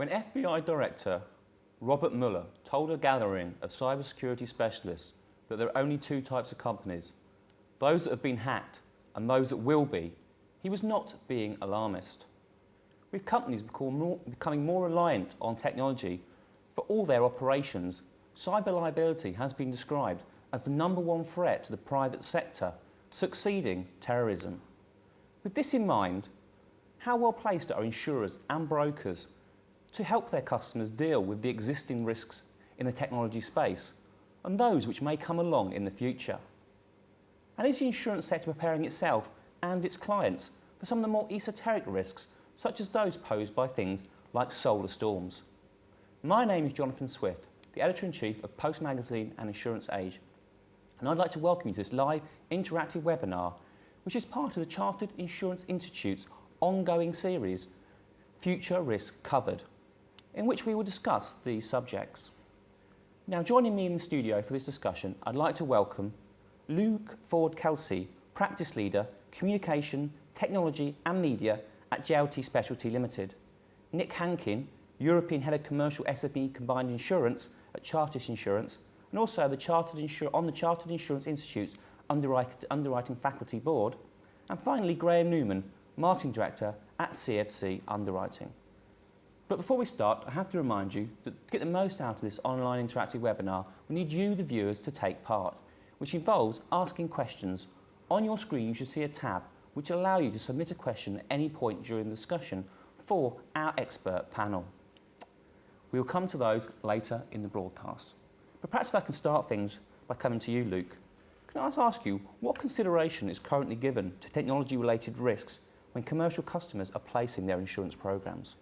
When FBI Director Robert Mueller told a gathering of cybersecurity specialists that there are only two types of companies, those that have been hacked and those that will be, he was not being alarmist. With companies becoming more reliant on technology for all their operations, cyber liability has been described as the #1 threat to the private sector, succeeding terrorism. With this in mind, how well placed are insurers and brokers to help their customers deal with the existing risks in the technology space and those which may come along in the future? And is the insurance sector preparing itself and its clients for some of the more esoteric risks, such as those posed by things like solar storms? My name is Jonathan Swift, the Editor-in-Chief of Post Magazine and Insurance Age, and I'd like to welcome you to this live interactive webinar, which is part of the Chartered Insurance Institute's ongoing series, Future Risk Covered, in which we will discuss these subjects. Now, joining me in the studio for this discussion, I'd like to welcome Luke Foord-Kelcey, Practice Leader, Communication, Technology and Media at JLT Specialty Limited, Nick Hankin, European Head of Commercial SME Combined Insurance at Chartis Insurance, and also on the Chartered Insurance Institute's Underwriting Faculty Board, and finally Graeme Newman, Marketing Director at CFC Underwriting. But before we start, I have to remind you that to get the most out of this online interactive webinar, we need you, the viewers, to take part, which involves asking questions. On your screen you should see a tab which will allow you to submit a question at any point during the discussion for our expert panel. We will come to those later in the broadcast. But perhaps if I can start things by coming to you, Luke. Can I ask you what consideration is currently given to technology-related risks when commercial customers are placing their insurance programs?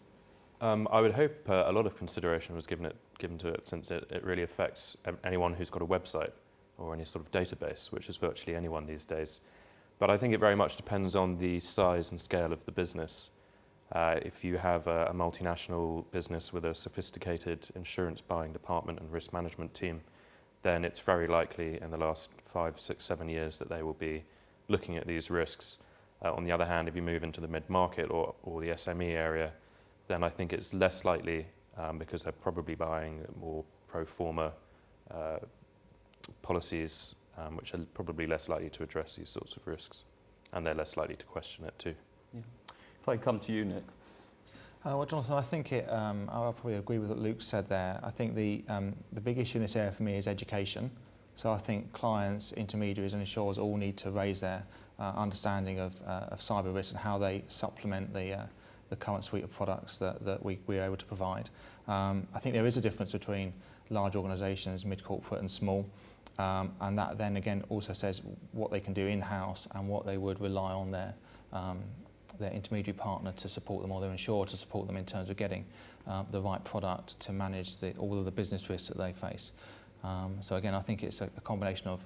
I would hope a lot of consideration was given to it, since it really affects anyone who's got a website or any sort of database, which is virtually anyone these days. But I think it very much depends on the size and scale of the business. If you have a multinational business with a sophisticated insurance buying department and risk management team, then it's very likely in the last 5, 6, 7 years that they will be looking at these risks. On the other hand, if you move into the mid-market or the SME area, then I think it's less likely because they're probably buying more pro forma policies, which are probably less likely to address these sorts of risks, and they're less likely to question it too. Yeah. If I come to you, Nick. Well, Jonathan, I think I'll probably agree with what Luke said there. I think the big issue in this area for me is education. So I think clients, intermediaries and insurers all need to raise their understanding of cyber risk and how they supplement the current suite of products that we're able to provide. I think there is a difference between large organisations, mid-corporate and small, and that then again also says what they can do in-house and what they would rely on their intermediary partner to support them, or their insurer to support them in terms of getting the right product to manage all of the business risks that they face. So again, I think it's a combination of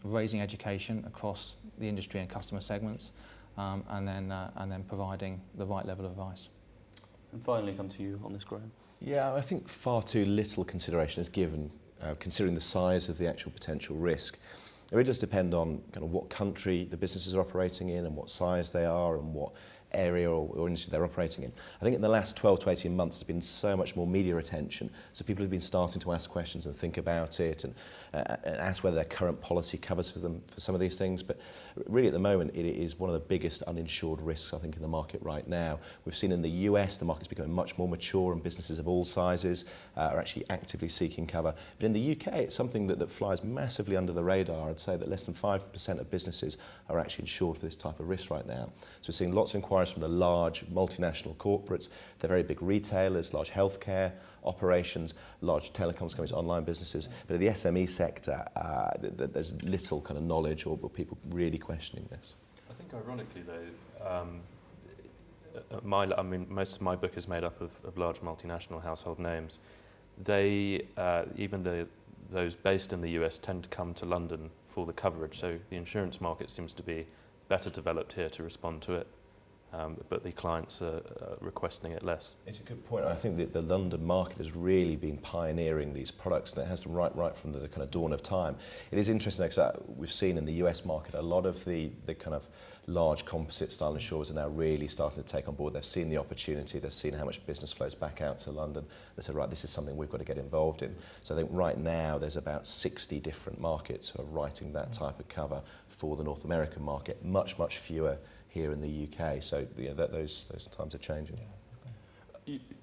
raising education across the industry and customer segments, and then providing the right level of advice. And finally, come to you on this, Graeme. Yeah, I think far too little consideration is given, considering the size of the actual potential risk. It really does depend on kind of what country the businesses are operating in and what size they are and what area or industry they're operating in. I think in the last 12 to 18 months there's been so much more media attention, so people have been starting to ask questions and think about it and ask whether their current policy covers for them for some of these things. But really at the moment it is one of the biggest uninsured risks I think in the market right now. We've seen in the US the market's becoming much more mature and businesses of all sizes are actually actively seeking cover. But in the UK it's something that flies massively under the radar. I'd say that less than 5% of businesses are actually insured for this type of risk right now. So we're seeing lots of inquiries from the large multinational corporates. They're very big retailers, large healthcare operations, large telecoms companies, online businesses. But in the SME sector, there's little kind of knowledge or people really questioning this. I think ironically though, most of my book is made up of large multinational household names. They, those based in the US tend to come to London for the coverage, so the insurance market seems to be better developed here to respond to it. but the clients are requesting it less. It's a good point. I think that the London market has really been pioneering these products, and it has to right from the kind of dawn of time. It is interesting because we've seen in the US market a lot of the kind of large composite style insurers are now really starting to take on board. They've seen the opportunity, they've seen how much business flows back out to London. They said, right, this is something we've got to get involved in. So I think right now there's about 60 different markets who are writing that type of cover for the North American market, much fewer here in the UK. So yeah, those times are changing.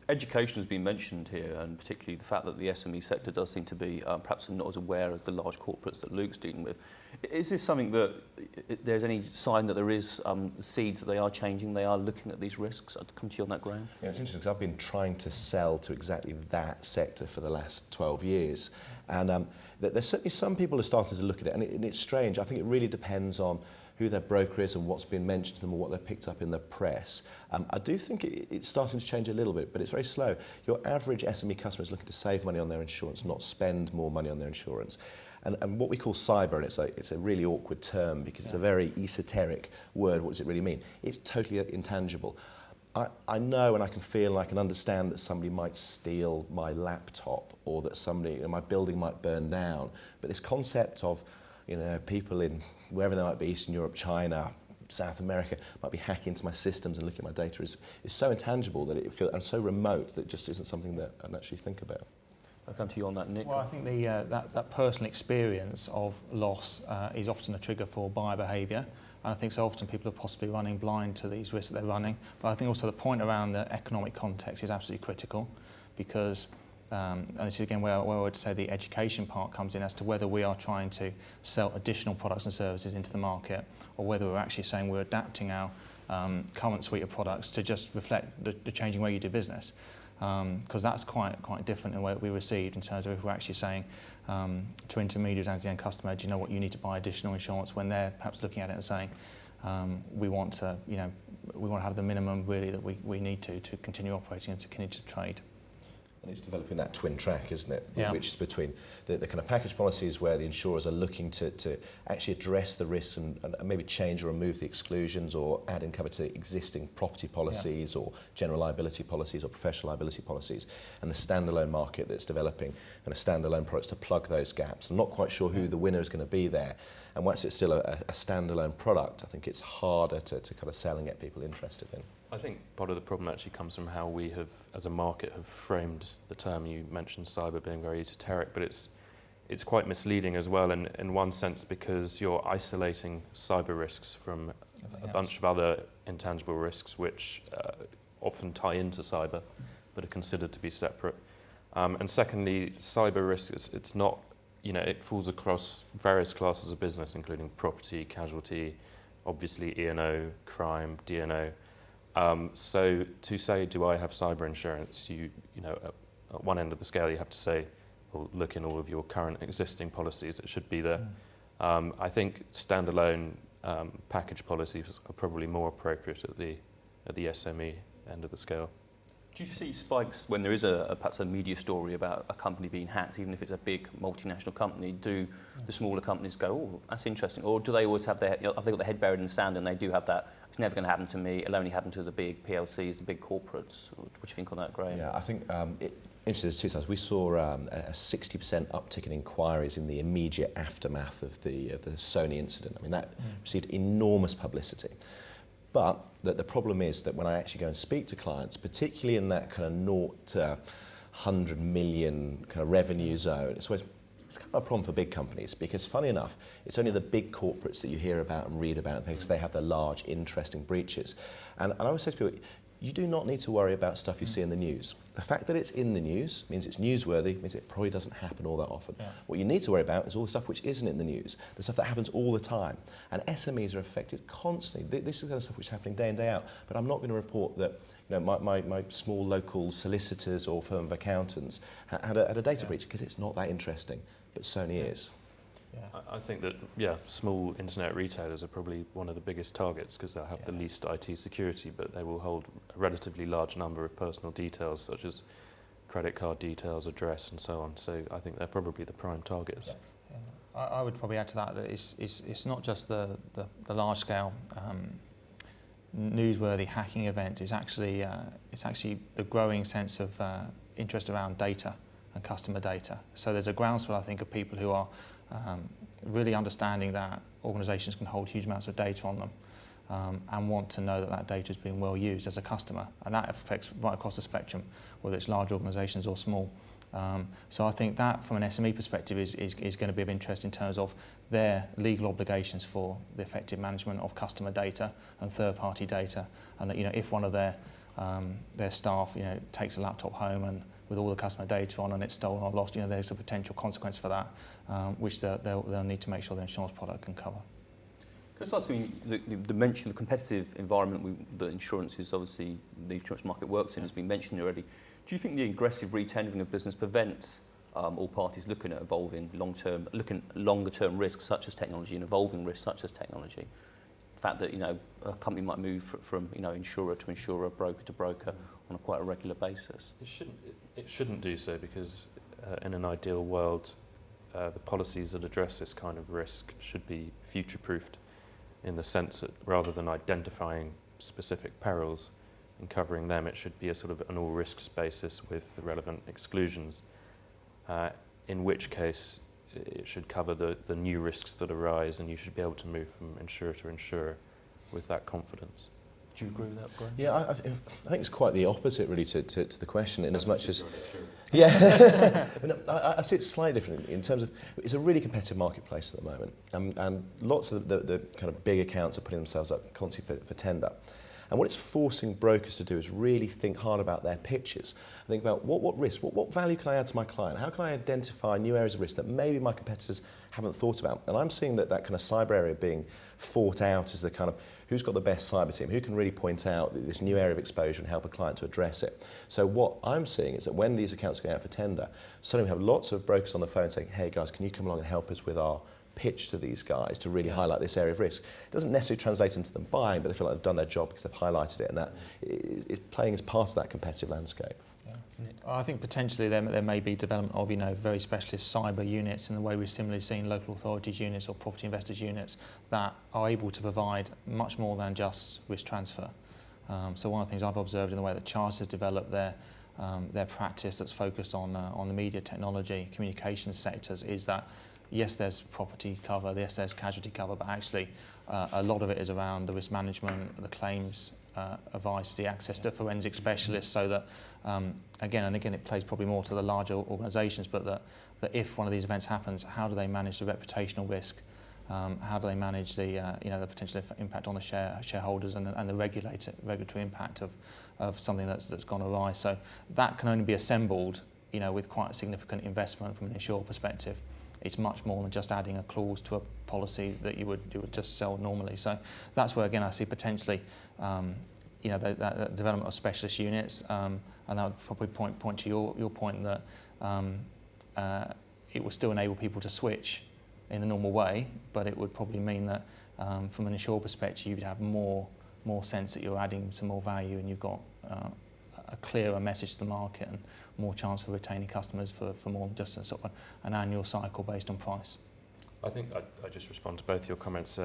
Education has been mentioned here, and particularly the fact that the SME sector does seem to be perhaps not as aware as the large corporates that Luke's dealing with. Is this something that there's any sign that there is seeds that they are changing, they are looking at these risks? I'd come to you on that, Graeme. Yeah, it's interesting because I've been trying to sell to exactly that sector for the last 12 years. And there's certainly some people are starting to look at it, and it's strange. I think it really depends on who their broker is and what's been mentioned to them or what they've picked up in the press. I do think it's starting to change a little bit, but it's very slow. Your average SME customer is looking to save money on their insurance, not spend more money on their insurance. And what we call cyber, and it's a really awkward term because it's a very esoteric word. What does it really mean? It's totally intangible. I know and I can feel and I can understand that somebody might steal my laptop or that somebody, my building might burn down. But this concept of, people in wherever they might be, Eastern Europe, China, South America, might be hacking into my systems and looking at my data is so intangible that it feels, and so remote that it just isn't something that I actually think about. I'll come to you on that, Nick. Well, I think that personal experience of loss is often a trigger for buyer behaviour. And I think so often people are possibly running blind to these risks that they're running. But I think also the point around the economic context is absolutely critical because, and this is again where I would say the education part comes in as to whether we are trying to sell additional products and services into the market or whether we're actually saying we're adapting our current suite of products to just reflect the changing way you do business. Because that's quite different in the way that we received in terms of if we're actually saying to intermediaries and to the end customer, do you know what, you need to buy additional insurance, when they're perhaps looking at it and saying we want to have the minimum really that we need to continue operating and to continue to trade. And it's developing that twin track, isn't it? Yeah. Which is between the kind of package policies where the insurers are looking to actually address the risks and maybe change or remove the exclusions or add in cover to existing property policies or general liability policies or professional liability policies, and the standalone market that's developing kind of standalone products to plug those gaps. I'm not quite sure who the winner is going to be there. And once it's still a standalone product, I think it's harder to kind of sell and get people interested in. I think part of the problem actually comes from how we have, as a market, have framed the term. You mentioned cyber being very esoteric, but it's quite misleading as well in one sense because you're isolating cyber risks from a bunch of other intangible risks which often tie into cyber but are considered to be separate. And secondly, cyber risk, it's not, it falls across various classes of business, including property, casualty, obviously E&O, crime, D&O. So to say, do I have cyber insurance? At one end of the scale, you have to say, well, look in all of your current existing policies. It should be there. I think standalone package policies are probably more appropriate at the SME end of the scale. Do you see spikes when there is perhaps a media story about a company being hacked, even if it's a big multinational company? Do the smaller companies go, oh, that's interesting? Or do they always have have they got their head buried in the sand and they do have that, it's never going to happen to me, it'll only happen to the big PLCs, the big corporates? What do you think on that, Graeme? Yeah, I think interesting, there's two sides. We saw a 60% uptick in inquiries in the immediate aftermath of the Sony incident. I mean, that received enormous publicity. But the problem is that when I actually go and speak to clients, particularly in that kind of 0 to 100 million kind of revenue zone, it's kind of a problem for big companies because, funny enough, it's only the big corporates that you hear about and read about because they have the large, interesting breaches. And I always say to people, you do not need to worry about stuff you see in the news. The fact that it's in the news means it's newsworthy, means it probably doesn't happen all that often. Yeah. What you need to worry about is all the stuff which isn't in the news, the stuff that happens all the time. And SMEs are affected constantly. This is the kind of stuff which is happening day in, day out. But I'm not going to report that my small local solicitors or firm of accountants had a data breach because it's not that interesting. But Sony is. Yeah. I think that, small internet retailers are probably one of the biggest targets because they'll have the least IT security, but they will hold a relatively large number of personal details such as credit card details, address and so on. So I think they're probably the prime targets. Yeah. Yeah. I would probably add to that that it's not just the large scale newsworthy hacking events is actually the growing sense of interest around data and customer data. So there's a groundswell, I think, of people who are really understanding that organisations can hold huge amounts of data on them and want to know that that data is being well used as a customer, and that affects right across the spectrum, whether it's large organisations or small. So I think that, from an SME perspective, is going to be of interest in terms of their legal obligations for the effective management of customer data and third-party data, and that, you know, if one of their staff, you know, takes a laptop home and with all the customer data on and it's stolen or lost, you know, there's a potential consequence for that, which they'll need to make sure their insurance product can cover. Can I ask you, the mention of the competitive environment that insurance is obviously, the insurance market works in, has been mentioned already. Do you think the aggressive retendering of business prevents all parties looking at longer-term risks such as technology and evolving risks such as technology? The fact that, you know, a company might move from, you know, insurer to insurer, broker to broker on a quite a regular basis. It shouldn't do so, because in an ideal world, the policies that address this kind of risk should be future-proofed, in the sense that rather than identifying specific perils and covering them, it should be a sort of an all-risks basis with the relevant exclusions, in which case it should cover the new risks that arise, and you should be able to move from insurer to insurer with that confidence. Do you agree with that, Graeme? Yeah, I think it's quite the opposite, really, to the question, in as much as... Yeah, I see it slightly different in terms of, it's a really competitive marketplace at the moment, and lots of the kind of big accounts are putting themselves up constantly for tender. And what it's forcing brokers to do is really think hard about their pitches. Think about what risk, what value can I add to my client? How can I identify new areas of risk that maybe my competitors haven't thought about? And I'm seeing that kind of cyber area being fought out as the kind of, who's got the best cyber team? Who can really point out this new area of exposure and help a client to address it? So what I'm seeing is that when these accounts go out for tender, suddenly we have lots of brokers on the phone saying, hey guys, can you come along and help us with our pitch to these guys to really highlight this area of risk? It doesn't necessarily translate into them buying, but they feel like they've done their job because they've highlighted it, and that is playing as part of that competitive landscape. I think potentially there may be development of, you know, very specialist cyber units, in the way we've similarly seen local authorities units or property investors units that are able to provide much more than just risk transfer. So one of the things I've observed in the way that Chartis have developed their practice that's focused on the media, technology, communications sectors is that, yes, there's property cover, yes, there's casualty cover, but actually a lot of it is around the risk management, the claims advice, the access to forensic specialists, so that, again, it plays probably more to the larger organisations, but that if one of these events happens, how do they manage the reputational risk? How do they manage the, you know, the potential impact on the shareholders and the regulatory impact of something that's gone awry? So that can only be assembled, you know, with quite a significant investment from an insurer perspective. It's much more than just adding a clause to a policy that you would just sell normally. So that's where, again, I see potentially, you know, that development of specialist units, and that would probably point to your point that it will still enable people to switch in the normal way, but it would probably mean that from an insurer perspective, you'd have more sense that you're adding some more value, and you've got a clearer message to the market and more chance for retaining customers for more than just a sort of an annual cycle based on price. I think I just respond to both your comments.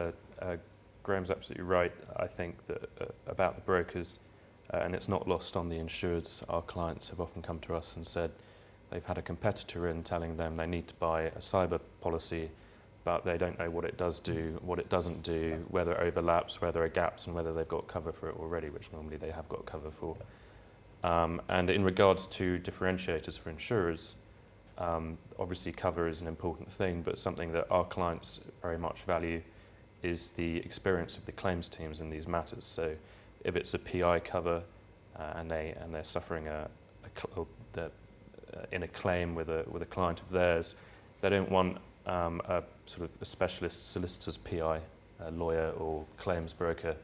Graeme's absolutely right. I think that about the brokers, and it's not lost on the insureds. Our clients have often come to us and said they've had a competitor in telling them they need to buy a cyber policy, but they don't know what it does do, what it doesn't do, whether it overlaps, where there are gaps, and whether they've got cover for it already, which normally they have got cover for. And in regards to differentiators for insurers, obviously cover is an important thing, but something that our clients very much value is the experience of the claims teams in these matters. So if it's a PI cover and they're suffering in a claim with a client of theirs, they don't want a sort of a specialist solicitor's PI, a lawyer or claims broker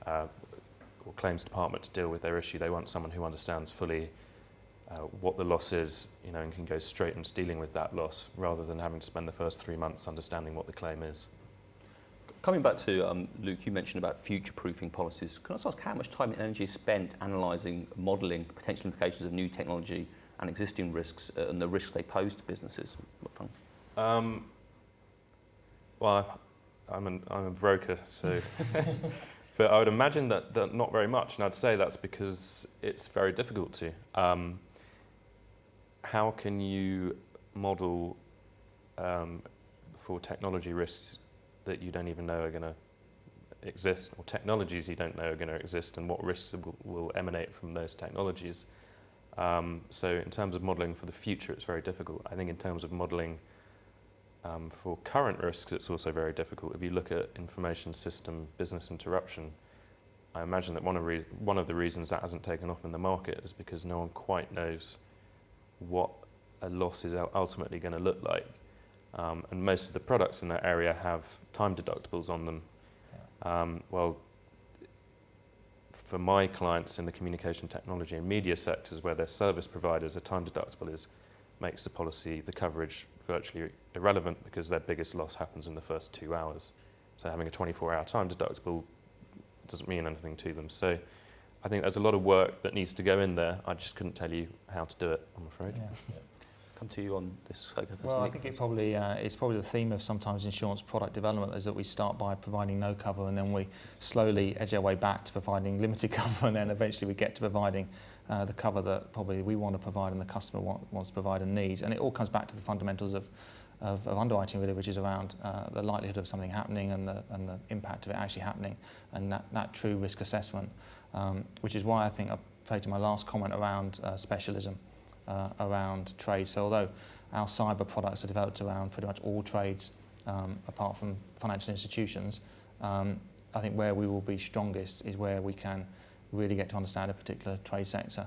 or claims department to deal with their issue. They want someone who understands fully what the loss is, you know, and can go straight into dealing with that loss, rather than having to spend the first 3 months understanding what the claim is. Coming back to Luke, you mentioned about future-proofing policies. Can I just ask how much time and energy is spent analysing, modelling potential implications of new technology and existing risks and the risks they pose to businesses? Well, I'm a broker, so But I would imagine that not very much, and I'd say that's because it's very difficult to. How can you model for technology risks that you don't even know are going to exist, or technologies you don't know are going to exist, and what risks will emanate from those technologies? So in terms of modelling for the future, it's very difficult. I think in terms of modelling for current risks, it's also very difficult. If you look at information system business interruption, I imagine that one of the reasons that hasn't taken off in the market is because no one quite knows what a loss is ultimately going to look like. And most of the products in that area have time deductibles on them. Well, for my clients in the communication technology and media sectors where their service providers, a time deductible makes the policy, the coverage virtually irrelevant because their biggest loss happens in the first 2 hours. So having a 24-hour time deductible doesn't mean anything to them. So I think there's a lot of work that needs to go in there. I just couldn't tell you how to do it, I'm afraid. Yeah. Come to you on this. Well, I think it's probably the theme of sometimes insurance product development is that we start by providing no cover and then we slowly edge our way back to providing limited cover, and then eventually we get to providing the cover that probably we want to provide and the customer wants to provide and needs. And it all comes back to the fundamentals of underwriting really, which is around the likelihood of something happening and the impact of it actually happening, and that true risk assessment, which is why I think I played to my last comment around specialism. Around trade. So although our cyber products are developed around pretty much all trades apart from financial institutions, I think where we will be strongest is where we can really get to understand a particular trade sector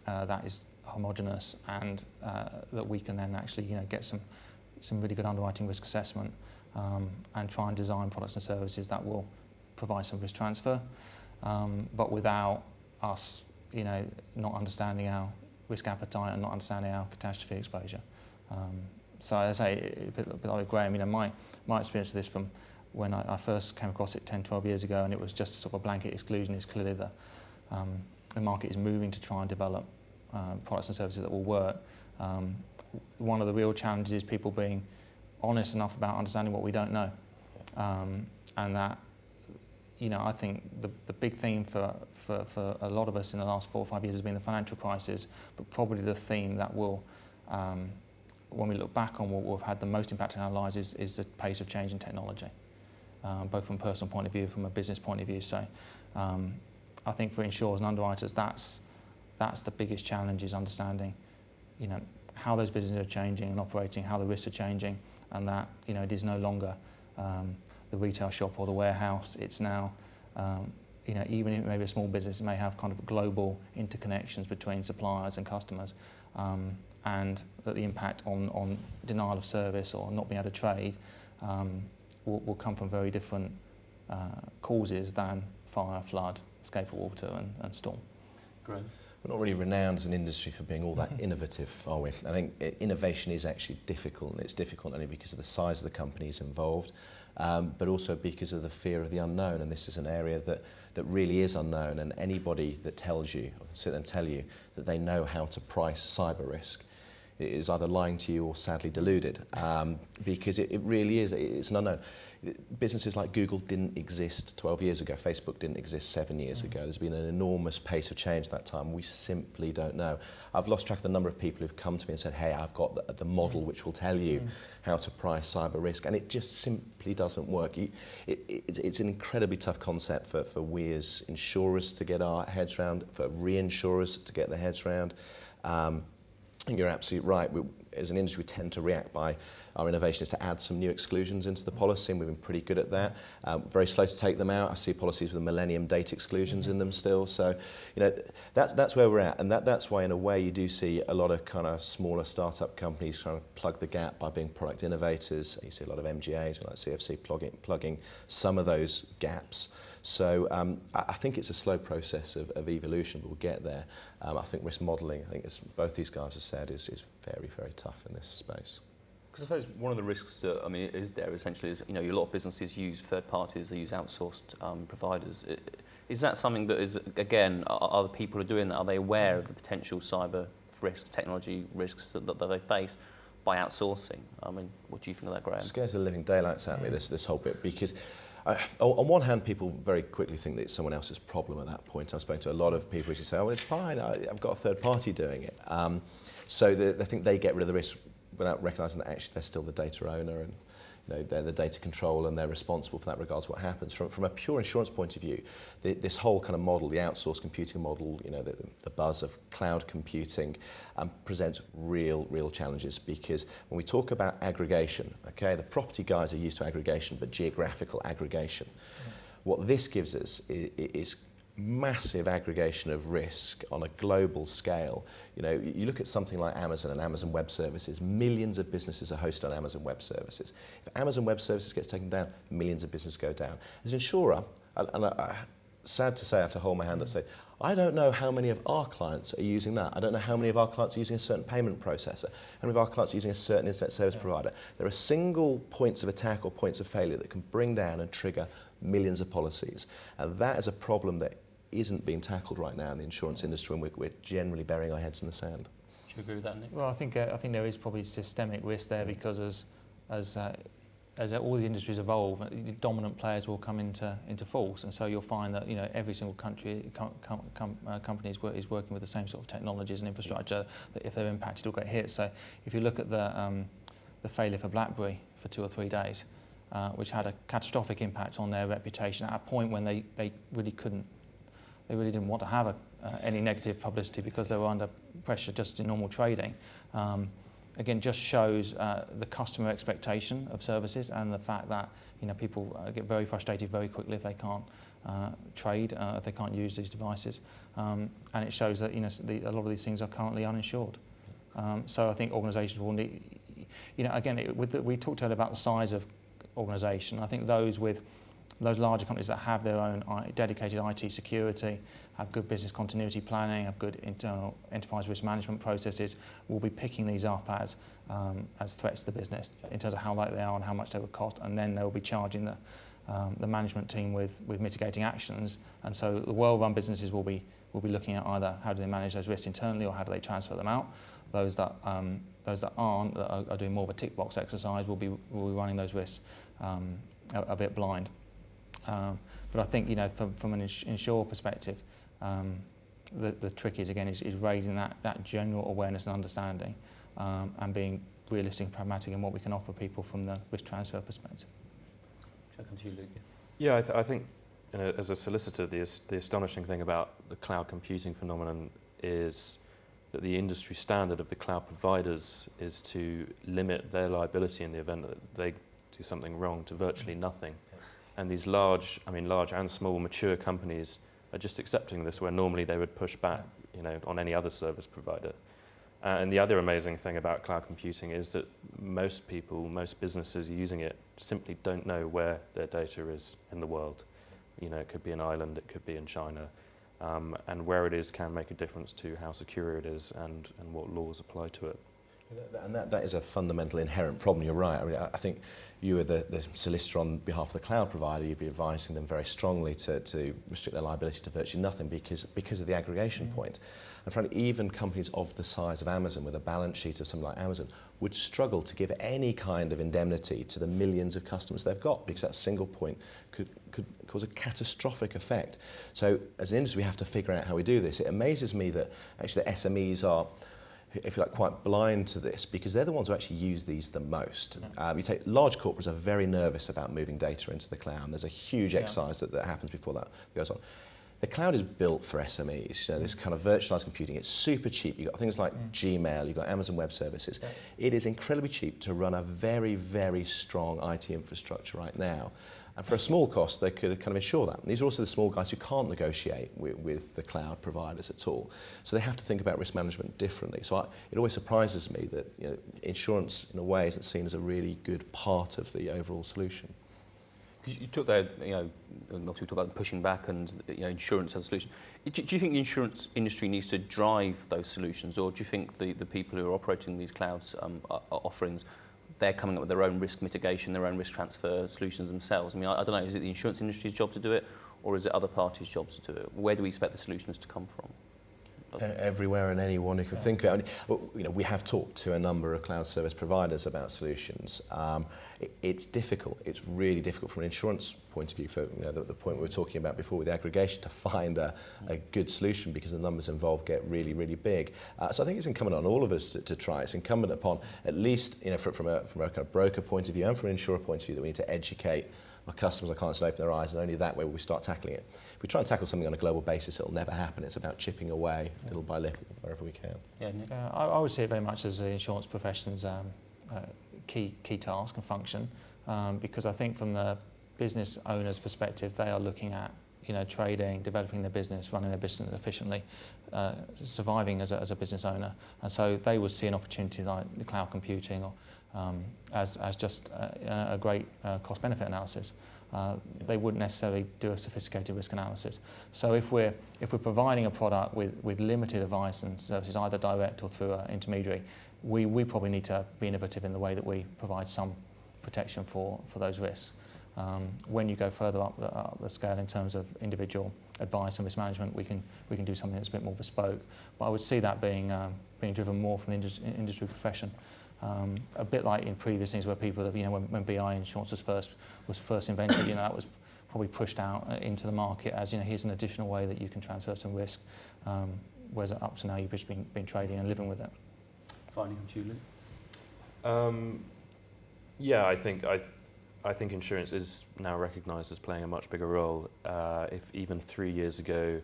that is homogenous, and that we can then actually get some really good underwriting risk assessment and try and design products and services that will provide some risk transfer, but without us not understanding our risk appetite and not understanding our catastrophe exposure. So as I say, a bit like Graeme, my experience of this from when I first came across it 10, 12 years ago, and it was just a sort of a blanket exclusion, is clearly the market is moving to try and develop products and services that will work. One of the real challenges is people being honest enough about understanding what we don't know. And that, I think the big theme for a lot of us in the last 4 or 5 years has been the financial crisis, but probably the theme that will, when we look back on what will have had the most impact in our lives is the pace of change in technology, both from a personal point of view, from a business point of view. So I think for insurers and underwriters, that's the biggest challenge, is understanding, how those businesses are changing and operating, how the risks are changing, and that, it is no longer the retail shop or the warehouse. It's now, even if maybe a small business may have kind of global interconnections between suppliers and customers, and that the impact on denial of service or not being able to trade will come from very different causes than fire, flood, escape of water and storm. Great. We're not really renowned as an industry for being all that innovative, are we? I think innovation is actually difficult, and it's difficult only because of the size of the companies involved, but also because of the fear of the unknown. And this is an area that really is unknown, and anybody that tells you, or sit there and tell you that they know how to price cyber risk is either lying to you or sadly deluded, because it really is, it's an unknown. Businesses like Google didn't exist 12 years ago. Facebook didn't exist 7 years ago. There's been an enormous pace of change that time. We simply don't know. I've lost track of the number of people who've come to me and said, hey, I've got the model which will tell you how to price cyber risk, and it just simply doesn't work. It's an incredibly tough concept for we as insurers to get our heads around, for reinsurers to get their heads around. And you're absolutely right. As an industry, we tend to react by our innovation is to add some new exclusions into the policy, and we've been pretty good at that. Very slow to take them out. I see policies with millennium date exclusions in them still. So, that's where we're at, and that's why, in a way, you do see a lot of kind of smaller startup companies trying to plug the gap by being product innovators. You see a lot of MGAs like CFC plugging some of those gaps. So I think it's a slow process of evolution, but we'll get there. I think risk modelling, I think as both these guys have said, is very, very tough in this space. Because I suppose one of the risks that is there essentially is a lot of businesses use third parties, they use outsourced providers. Is that something that is, again, are the people who are doing that, are they aware of the potential cyber risk, technology risks that they face by outsourcing? What do you think of that, Graeme? It scares the living daylights out of me, this whole bit, because On one hand, people very quickly think that it's someone else's problem at that point. I've spoken to a lot of people who say, oh, well, it's fine, I've got a third party doing it. So they think they get rid of the risk without recognising that actually they're still the data owner, and they're the data control, and they're responsible for that regardless of what happens. From a pure insurance point of view, this whole kind of model, the outsourced computing model, the buzz of cloud computing, presents real challenges, because when we talk about aggregation, okay, the property guys are used to aggregation, but geographical aggregation. What this gives us is massive aggregation of risk on a global scale. You look at something like Amazon and Amazon Web Services, millions of businesses are hosted on Amazon Web Services. If Amazon Web Services gets taken down, millions of businesses go down. As an insurer, sad to say, I have to hold my hand up and say, I don't know how many of our clients are using that. I don't know how many of our clients are using a certain payment processor, how many of our clients are using a certain internet service provider. There are single points of attack or points of failure that can bring down and trigger millions of policies. And that is a problem that isn't being tackled right now in the insurance industry, and we're generally burying our heads in the sand. Do you agree with that, Nick? Well, I think there is probably systemic risk there, because as all the industries evolve, dominant players will come into force, and so you'll find that every single company is working with the same sort of technologies and infrastructure that if they're impacted will get hit. So if you look at the failure for BlackBerry for 2 or 3 days, which had a catastrophic impact on their reputation at a point when they really couldn't. They really didn't want to have any negative publicity because they were under pressure just in normal trading. Again, just shows the customer expectation of services, and the fact that people get very frustrated very quickly if they can't trade, if they can't use these devices, and it shows that a lot of these things are currently uninsured. So I think organisations will need, again, we talked earlier about the size of organisation. I think those larger companies that have their own dedicated IT security, have good business continuity planning, have good internal enterprise risk management processes, will be picking these up as threats to the business in terms of how likely they are and how much they would cost, and then they'll be charging the management team with mitigating actions. And so the well-run businesses will be looking at either how do they manage those risks internally, or how do they transfer them out. Those that aren't, that are doing more of a tick box exercise, will be running those risks a bit blind. But I think from an insurer perspective, the trick is raising that general awareness and understanding, and being realistic and pragmatic in what we can offer people from the risk transfer perspective. Shall I come to you, Luke? Yeah, I think as a solicitor, the astonishing thing about the cloud computing phenomenon is that the industry standard of the cloud providers is to limit their liability in the event that they do something wrong to virtually nothing. And these large and small mature companies are just accepting this, where normally they would push back, on any other service provider. And the other amazing thing about cloud computing is that most businesses using it simply don't know where their data is in the world. It could be an island, it could be in China, and where it is can make a difference to how secure it is and what laws apply to it. And that is a fundamental inherent problem. You're right. I think you are the solicitor on behalf of the cloud provider. You'd be advising them very strongly to restrict their liability to virtually nothing because of the aggregation point. And frankly, even companies of the size of Amazon, with a balance sheet of something like Amazon, would struggle to give any kind of indemnity to the millions of customers they've got, because that single point could cause a catastrophic effect. So as an industry, we have to figure out how we do this. It amazes me that actually the SMEs are, if you like, quite blind to this, because they're the ones who actually use these the most. You take large corporates are very nervous about moving data into the cloud. There's a huge exercise that happens before that goes on. The cloud is built for SMEs. This kind of virtualized computing, it's super cheap. You've got things like Gmail, you've got Amazon Web Services. It is incredibly cheap to run a very, very strong IT infrastructure right now. And for a small cost, they could kind of ensure that. And these are also the small guys who can't negotiate with the cloud providers at all. So they have to think about risk management differently. So it always surprises me that insurance, in a way, isn't seen as a really good part of the overall solution. Because you took there, and obviously we talked about pushing back and insurance as a solution. Do you think the insurance industry needs to drive those solutions, or do you think the people who are operating these clouds offerings, they're coming up with their own risk mitigation, their own risk transfer solutions themselves? I mean, I don't know, is it the insurance industry's job to do it, or is it other parties' jobs to do it? Where do we expect the solutions to come from? Everywhere and anyone who can think of it. You know, we have talked to a number of cloud service providers about solutions. It's difficult. It's really difficult from an insurance point of view, for the point we were talking about before with the aggregation, to find a good solution, because the numbers involved get really, really big. So I think it's incumbent on all of us to try. It's incumbent upon, at least from a kind of broker point of view and from an insurer point of view, that we need to educate our customers, our clients, and open their eyes, and only that way will we start tackling it. If we try and tackle something on a global basis, it'll never happen. It's about chipping away little by little wherever we can. I would see it very much as the insurance profession's key task and function, because I think from the business owner's perspective, they are looking at trading, developing their business, running their business efficiently, surviving as a business owner, and so they would see an opportunity like the cloud computing or as just a great cost-benefit analysis. They wouldn't necessarily do a sophisticated risk analysis. So if we're providing a product with limited advice and services, either direct or through an intermediary, we probably need to be innovative in the way that we provide some protection for those risks. When you go further up the scale in terms of individual advice and risk management, we can do something that's a bit more bespoke. But I would see that being driven more from the industry profession. A bit like in previous things where people have, when BI insurance was first invented, that was probably pushed out into the market as, here's an additional way that you can transfer some risk, whereas up to now you've just been trading and living with it. Finally, Julie. Yeah, I think insurance is now recognised as playing a much bigger role. If even 3 years ago,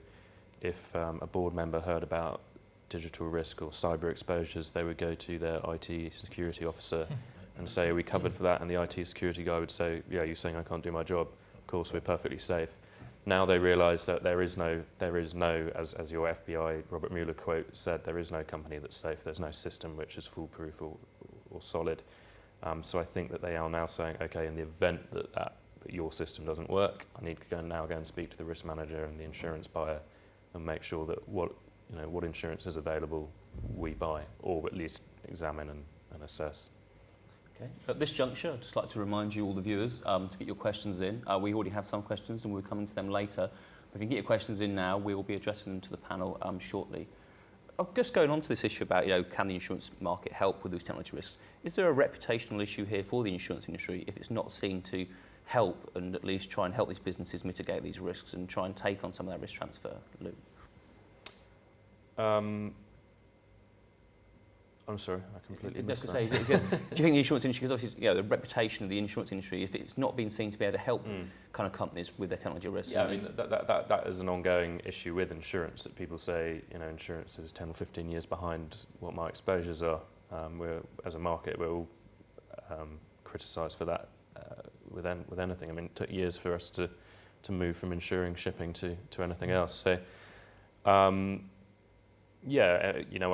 if a board member heard about digital risk or cyber exposures, they would go to their IT security officer and say, are we covered for that? And the IT security guy would say, yeah, you're saying I can't do my job. Of course, we're perfectly safe. Now they realise that there is no, as your FBI Robert Mueller quote said, there is no company that's safe. There's no system which is foolproof or solid. So I think that they are now saying, okay, in the event that your system doesn't work, I need to go and speak to the risk manager and the insurance buyer and make sure that what insurance is available we buy, or at least examine and assess. Okay. At this juncture, I'd just like to remind you, all the viewers, to get your questions in. We already have some questions and we'll come into them later. But if you can get your questions in now, we will be addressing them to the panel shortly. Just going on to this issue about, can the insurance market help with those technology risks? Is there a reputational issue here for the insurance industry if it's not seen to help and at least try and help these businesses mitigate these risks and try and take on some of that risk transfer, Luke? I'm sorry, I completely missed that. Do you think the insurance industry, because obviously the reputation of the insurance industry, if it's not been seen to be able to help kind of companies with their technology risks? Yeah, I mean, that is an ongoing issue with insurance, that people say, insurance is 10 or 15 years behind what my exposures are. As a market, we're all criticised for that with anything. I mean, it took years for us to move from insuring shipping to anything else. So, our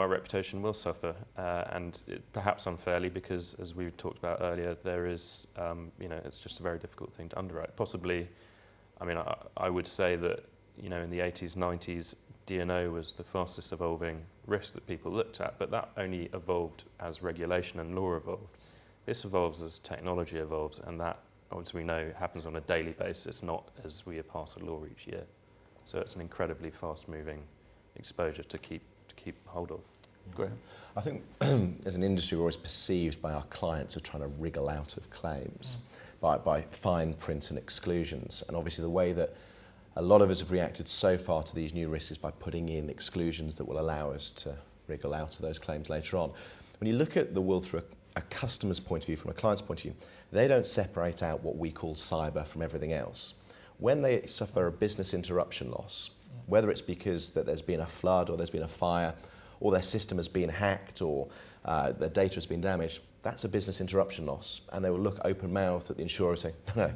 reputation will suffer, and perhaps unfairly, because, as we talked about earlier, there is, it's just a very difficult thing to underwrite. Possibly, I mean, I would say that, in the 80s, 90s, D&O was the fastest evolving risk that people looked at, but that only evolved as regulation and law evolved. This evolves as technology evolves, and that, as we know, happens on a daily basis, not as we pass a law each year. So it's an incredibly fast-moving exposure to keep hold of. Great. I think as an industry, we're always perceived by our clients of trying to wriggle out of claims by fine print and exclusions. And obviously the way that a lot of us have reacted so far to these new risks is by putting in exclusions that will allow us to wriggle out of those claims later on. When you look at the world through a customer's point of view, from a client's point of view, they don't separate out what we call cyber from everything else. When they suffer a business interruption loss, whether it's because that there's been a flood or there's been a fire or their system has been hacked or their data has been damaged, that's a business interruption loss. And they will look open-mouthed at the insurer and say, no,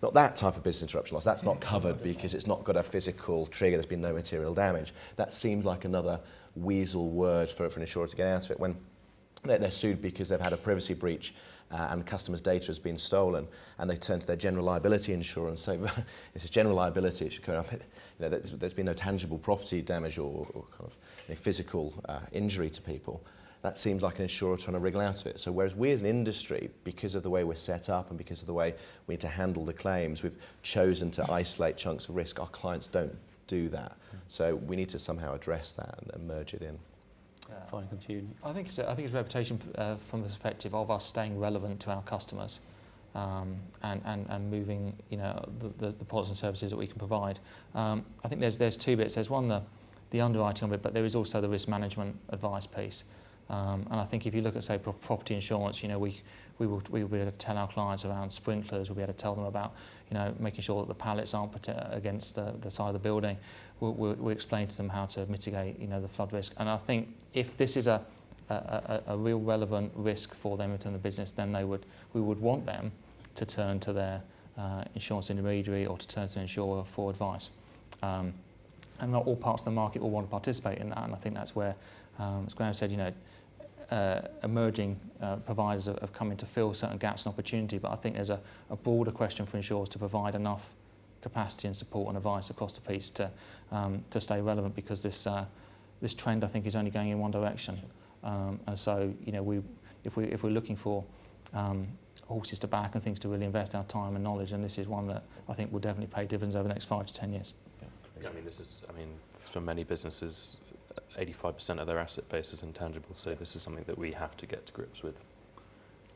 not that type of business interruption loss. That's not covered because it's not got a physical trigger. There's been no material damage. That seems like another weasel word for an insurer to get out of it. When they're sued because they've had a privacy breach and the customer's data has been stolen, and they turn to their general liability insurer and say, well, this is general liability, it should come up. There's been no tangible property damage or kind of physical injury to people. That seems like an insurer trying to wriggle out of it. So whereas we as an industry, because of the way we're set up and because of the way we need to handle the claims, we've chosen to isolate chunks of risk. Our clients don't do that. So we need to somehow address that and merge it in. Fine, continue. I think it's reputation from the perspective of us staying relevant to our customers and moving, the products and services that we can provide. I think there's two bits. There's one, the underwriting of it, but there is also the risk management advice piece. And I think if you look at, say, property insurance, we will be able to tell our clients around sprinklers. We'll be able to tell them about, making sure that the pallets aren't against the side of the building. We'll explain to them how to mitigate, the flood risk. And I think if this is a real relevant risk for them within the business, then we would want them to turn to their insurance intermediary or to turn to an insurer for advice. And not all parts of the market will want to participate in that. And I think that's where, as Graeme said, emerging providers have come in to fill certain gaps and opportunity, but I think there's a broader question for insurers to provide enough capacity and support and advice across the piece to stay relevant, because this trend, I think, is only going in one direction. And so, if we're looking for horses to back and things to really invest our time and knowledge, and this is one that I think will definitely pay dividends over the next 5 to 10 years. Yeah, for many businesses, 85% of their asset base is intangible, so this is something that we have to get to grips with.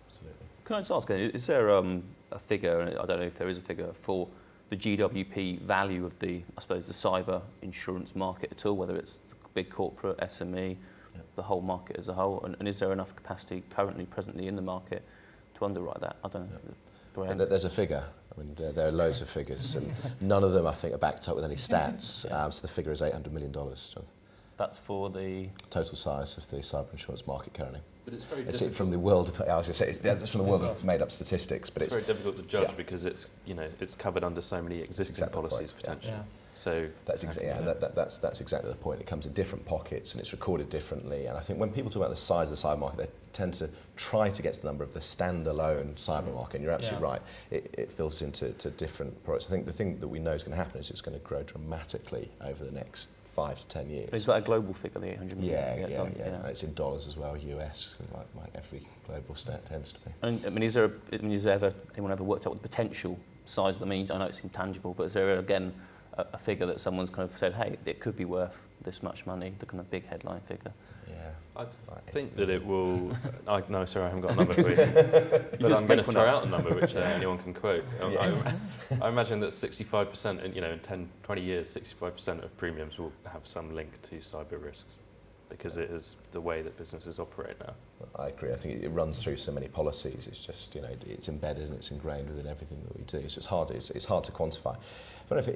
Absolutely. Can I just ask, is there a figure, and I don't know if there is a figure, for the GWP value of the cyber insurance market at all, whether it's big corporate, SME, the whole market as a whole, and is there enough capacity presently in the market to underwrite that? I don't know. And there's a figure. There are loads of figures, and none of them, I think, are backed up with any stats. So the figure is $800 million. That's for the total size of the cyber insurance market currently. But it's very It's difficult. from the world of, I was going to say, it's from the world of made-up statistics, but it's very difficult to judge because it's covered under so many existing policies potentially. Yeah. So that's exactly the point. It comes in different pockets and it's recorded differently. And I think when people talk about the size of the cyber market, they tend to try to get to the number of the standalone cyber market. And you're absolutely right. It filters into different products. I think the thing that we know is going to happen is it's going to grow dramatically over the next 5 to 10 years. Is that a global figure, the 800 million? Yeah. And it's in dollars as well, US, like every global stat tends to be. And is there anyone ever worked out what the potential size of I know it's intangible, but is there again a figure that someone's kind of said, hey, it could be worth this much money, the kind of big headline figure? Yeah. I think that it will. No, sorry, I haven't got a number for you. But I'm going to throw out a number which anyone can quote. I imagine that 65%, in 10, 20 years, 65% of premiums will have some link to cyber risks, because it is the way that businesses operate now. I agree. I think it runs through so many policies. It's just, it's embedded and it's ingrained within everything that we do. So it's hard to quantify. But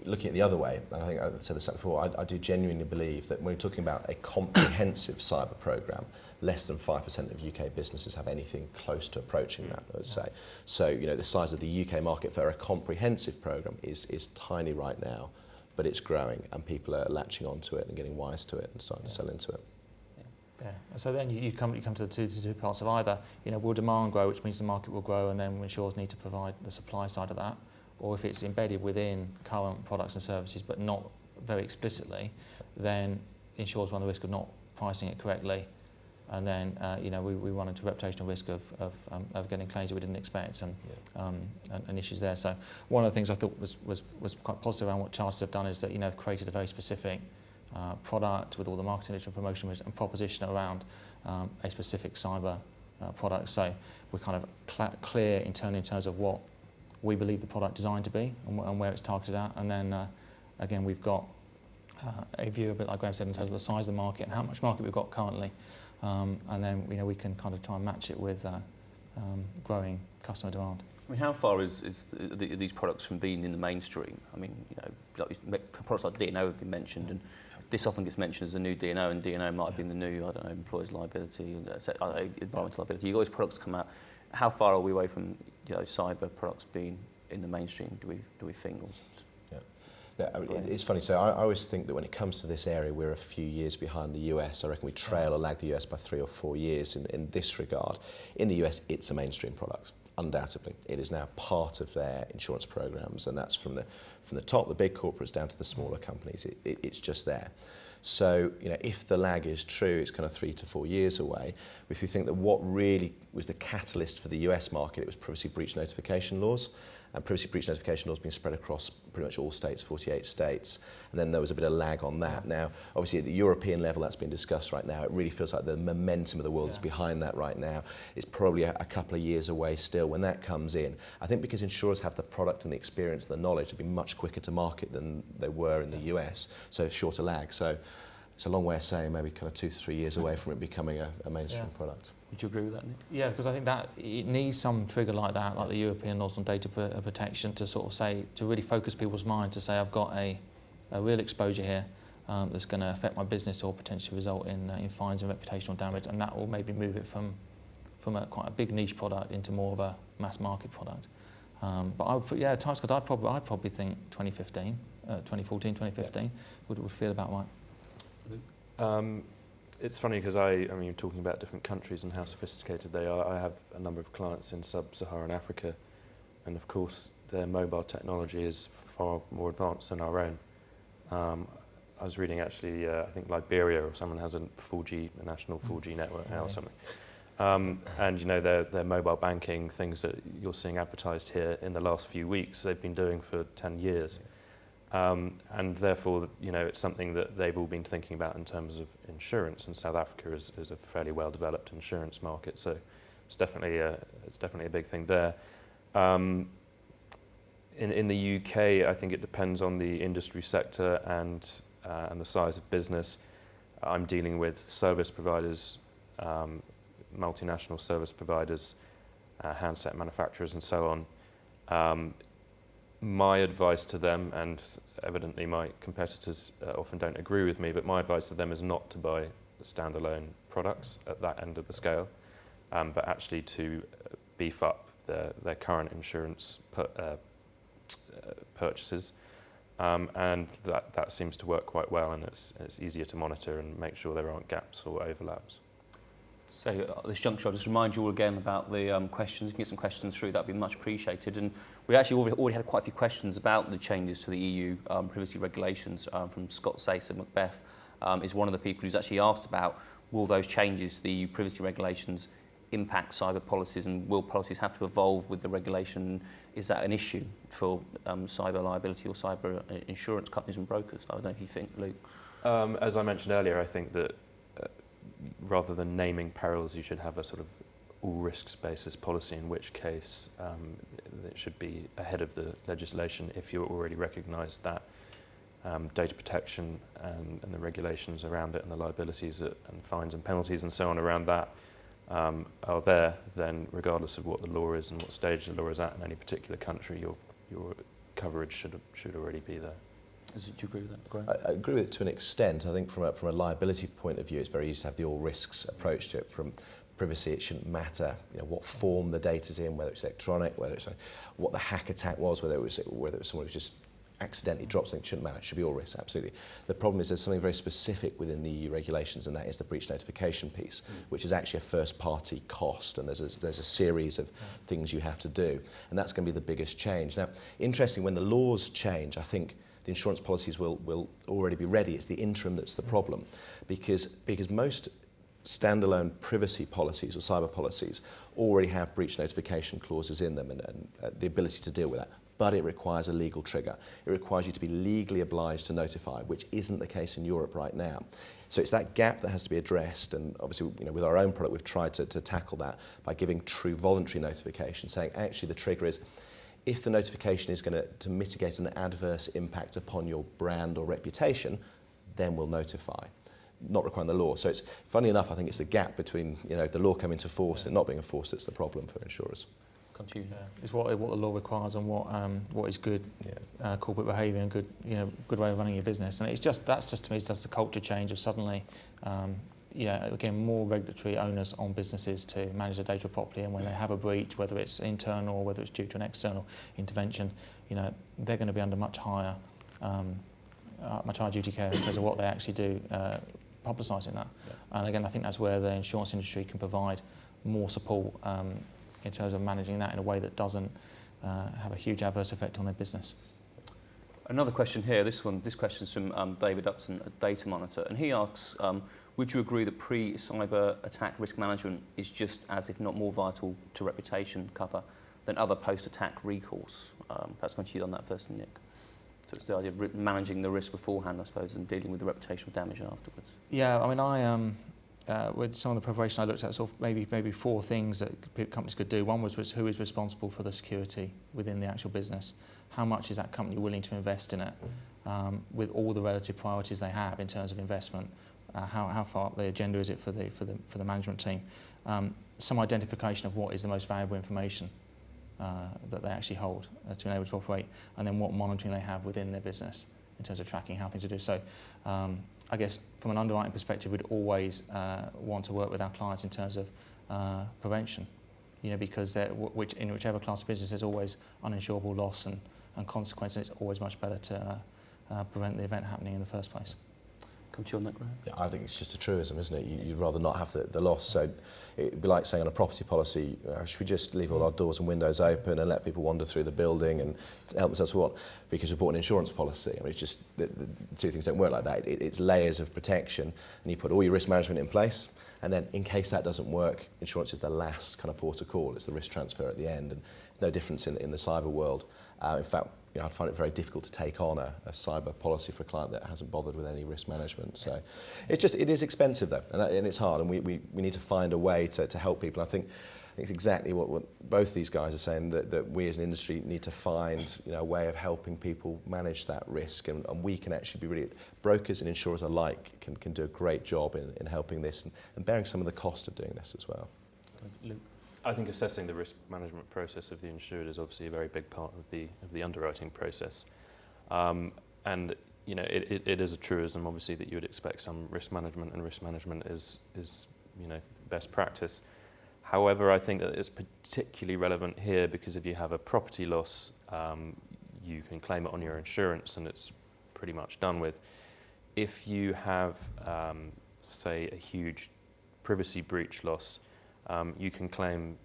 looking at the other way, and I think I've said this before, I do genuinely believe that when we're talking about a comprehensive cyber programme, less than 5% of UK businesses have anything close to approaching that, I would say. So, the size of the UK market for a comprehensive programme is tiny right now, but it's growing and people are latching onto it and getting wise to it and starting to sell into it. Yeah. So then you come to the two parts of either, will demand grow, which means the market will grow, and then insurers need to provide the supply side of that, or if it's embedded within current products and services but not very explicitly, then insurers run the risk of not pricing it correctly, and then we run into reputational risk of getting claims that we didn't expect and issues there. So one of the things I thought was quite positive around what Chartis have done is that they've created a very specific product with all the marketing, literature, promotion and proposition around a specific cyber product. So we're kind of clear internally in terms of what we believe the product designed to be and where it's targeted at. And then again, we've got a view, a bit like Graeme said, in terms of the size of the market and how much market we've got currently. And then we can kind of try and match it with growing customer demand. How far is these products from being in the mainstream? Products like D&O have been mentioned, and this often gets mentioned as a new D&O, and D&O might have been the new, employers' liability, environmental liability. You've got these products come out. How far are we away from cyber products being in the mainstream, do we think? It's funny. So I always think that when it comes to this area, we're a few years behind the US. I reckon we trail or lag the US by 3 or 4 years in this regard. In the US, it's a mainstream product. Undoubtedly, it is now part of their insurance programs, and that's from the top, the big corporates, down to the smaller companies. It's just there. So, if the lag is true, it's kind of 3 to 4 years away. If you think that what really was the catalyst for the US market, it was privacy breach notification laws. and privacy breach notification laws being spread across pretty much all states, 48 states, and then there was a bit of lag on that. Now, obviously at the European level that's been discussed right now. It really feels like the momentum of the world is behind that right now. It's probably a couple of years away still when that comes in. I think because insurers have the product and the experience and the knowledge to be much quicker to market than they were in the US, so shorter lag. So it's a long way of saying maybe kind of 2 to 3 years away from it becoming a mainstream product. Would you agree with that, Nick? Yeah, because I think that it needs some trigger like that, like the European laws on data protection, to sort of say, to really focus people's mind to say, I've got a real exposure here that's going to affect my business or potentially result in fines and reputational damage, and that will maybe move it from quite a big niche product into more of a mass market product. But I would put, timescales, I'd probably think 2014, 2015 would feel about right. It's funny because I mean, you're talking about different countries and how sophisticated they are. I have a number of clients in sub-Saharan Africa, and of course their mobile technology is far more advanced than our own. I was reading actually, I think Liberia or someone has a national 4G network now or something. And you know, their mobile banking, things that you're seeing advertised here in the last few weeks, they've been doing for 10 years. And therefore, you know, it's something that they've all been thinking about in terms of insurance, and South Africa is a fairly well-developed insurance market, so it's definitely a big thing there. In the UK, I think it depends on the industry sector and the size of business. I'm dealing with service providers, multinational service providers, handset manufacturers, and so on. My advice to them, and evidently my competitors often don't agree with me, but my advice to them is not to buy standalone products at that end of the scale, but actually to beef up their current insurance purchases. And that seems to work quite well, and it's easier to monitor and make sure there aren't gaps or overlaps. So at this juncture, I'll just remind you all again about the questions. If you can get some questions through, that'd be much appreciated. And we actually already had quite a few questions about the changes to the EU privacy regulations from Scott Sace at Macbeth. Is one of the people who's actually asked about, will those changes to the EU privacy regulations impact cyber policies, and will policies have to evolve with the regulation? Is that an issue for cyber liability or cyber insurance companies and brokers? I don't know if you think, Luke. As I mentioned earlier, I think that rather than naming perils, you should have a sort of all risks basis policy, in which case it should be ahead of the legislation if you already recognise that data protection and the regulations around it and the liabilities and fines and penalties and so on around that are there. Then regardless of what the law is and what stage the law is at in any particular country, your coverage should already be there. Do you agree with that, Graeme? I agree with it to an extent. I think from a liability point of view, it's very easy to have the all risks approach to it. From privacy, it shouldn't matter, you know, what form the data's in, whether it's electronic, whether it's what the hack attack was, whether it was someone who just accidentally dropped something. It shouldn't matter. It should be all risks, absolutely. The problem is there's something very specific within the EU regulations, and that is the breach notification piece, which is actually a first-party cost, and there's a series of things you have to do, and that's going to be the biggest change. Now, interesting, when the laws change, I think the insurance policies will already be ready. It's the interim that's the problem, because most standalone privacy policies or cyber policies already have breach notification clauses in them and the ability to deal with that. But it requires a legal trigger. It requires you to be legally obliged to notify, which isn't the case in Europe right now. So it's that gap that has to be addressed, and obviously, you know, with our own product, we've tried to tackle that by giving true voluntary notification, saying actually the trigger is if the notification is going to mitigate an adverse impact upon your brand or reputation, then we'll notify, not requiring the law. So it's funny enough, I think it's the gap between, you know, the law coming into force and not being enforced that's the problem for insurers. Continue. It's what the law requires and what is good corporate behaviour and good way of running your business. And that's just to me, it's just a culture change of suddenly, again, more regulatory onus on businesses to manage their data properly, and when they have a breach, whether it's internal or whether it's due to an external intervention, you know, they're going to be under much higher duty care in terms of what they actually do, publicising that. Yeah. And again, I think that's where the insurance industry can provide more support in terms of managing that in a way that doesn't have a huge adverse effect on their business. Another question here, this question's from David Upson at Data Monitor, and he asks, would you agree that pre-cyber attack risk management is just as, if not more vital to reputation cover than other post-attack recourse. Perhaps going to you on that first, Nick. So it's the idea of managing the risk beforehand, I suppose, and dealing with the reputational damage afterwards. Yeah, I mean, with some of the preparation I looked at, sort of maybe 4 things that companies could do. One was who is responsible for the security within the actual business. How much is that company willing to invest in it, with all the relative priorities they have in terms of investment? How far the agenda is it for the management team? Some identification of what is the most valuable information that they actually hold to enable to operate, and then what monitoring they have within their business in terms of tracking how things are doing. So I guess from an underwriting perspective, we'd always want to work with our clients in terms of prevention, because in whichever class of business there's always uninsurable loss and consequence, and it's always much better to prevent the event happening in the first place. Come to you on that, Graeme? Yeah, I think it's just a truism, isn't it? You'd rather not have the loss. So it'd be like saying on a property policy, should we just leave all our doors and windows open and let people wander through the building and help themselves what? Because we bought an insurance policy. I mean, it's just, the two things don't work like that. It's layers of protection, and you put all your risk management in place, and then in case that doesn't work, insurance is the last kind of port of call. It's the risk transfer at the end, and no difference in the cyber world. In fact, I'd find it very difficult to take on a cyber policy for a client that hasn't bothered with any risk management. So it is expensive though, and it's hard, and we need to find a way to help people. I think it's exactly what both these guys are saying, that we as an industry need to find a way of helping people manage that risk, and we can actually be really, brokers and insurers alike can do a great job in helping this and bearing some of the cost of doing this as well. Luke? I think assessing the risk management process of the insured is obviously a very big part of the underwriting process, and it is a truism obviously that you would expect some risk management, and risk management is best practice. However, I think that it's particularly relevant here because if you have a property loss, you can claim it on your insurance and it's pretty much done with. If you have, say, a huge privacy breach loss, you can claim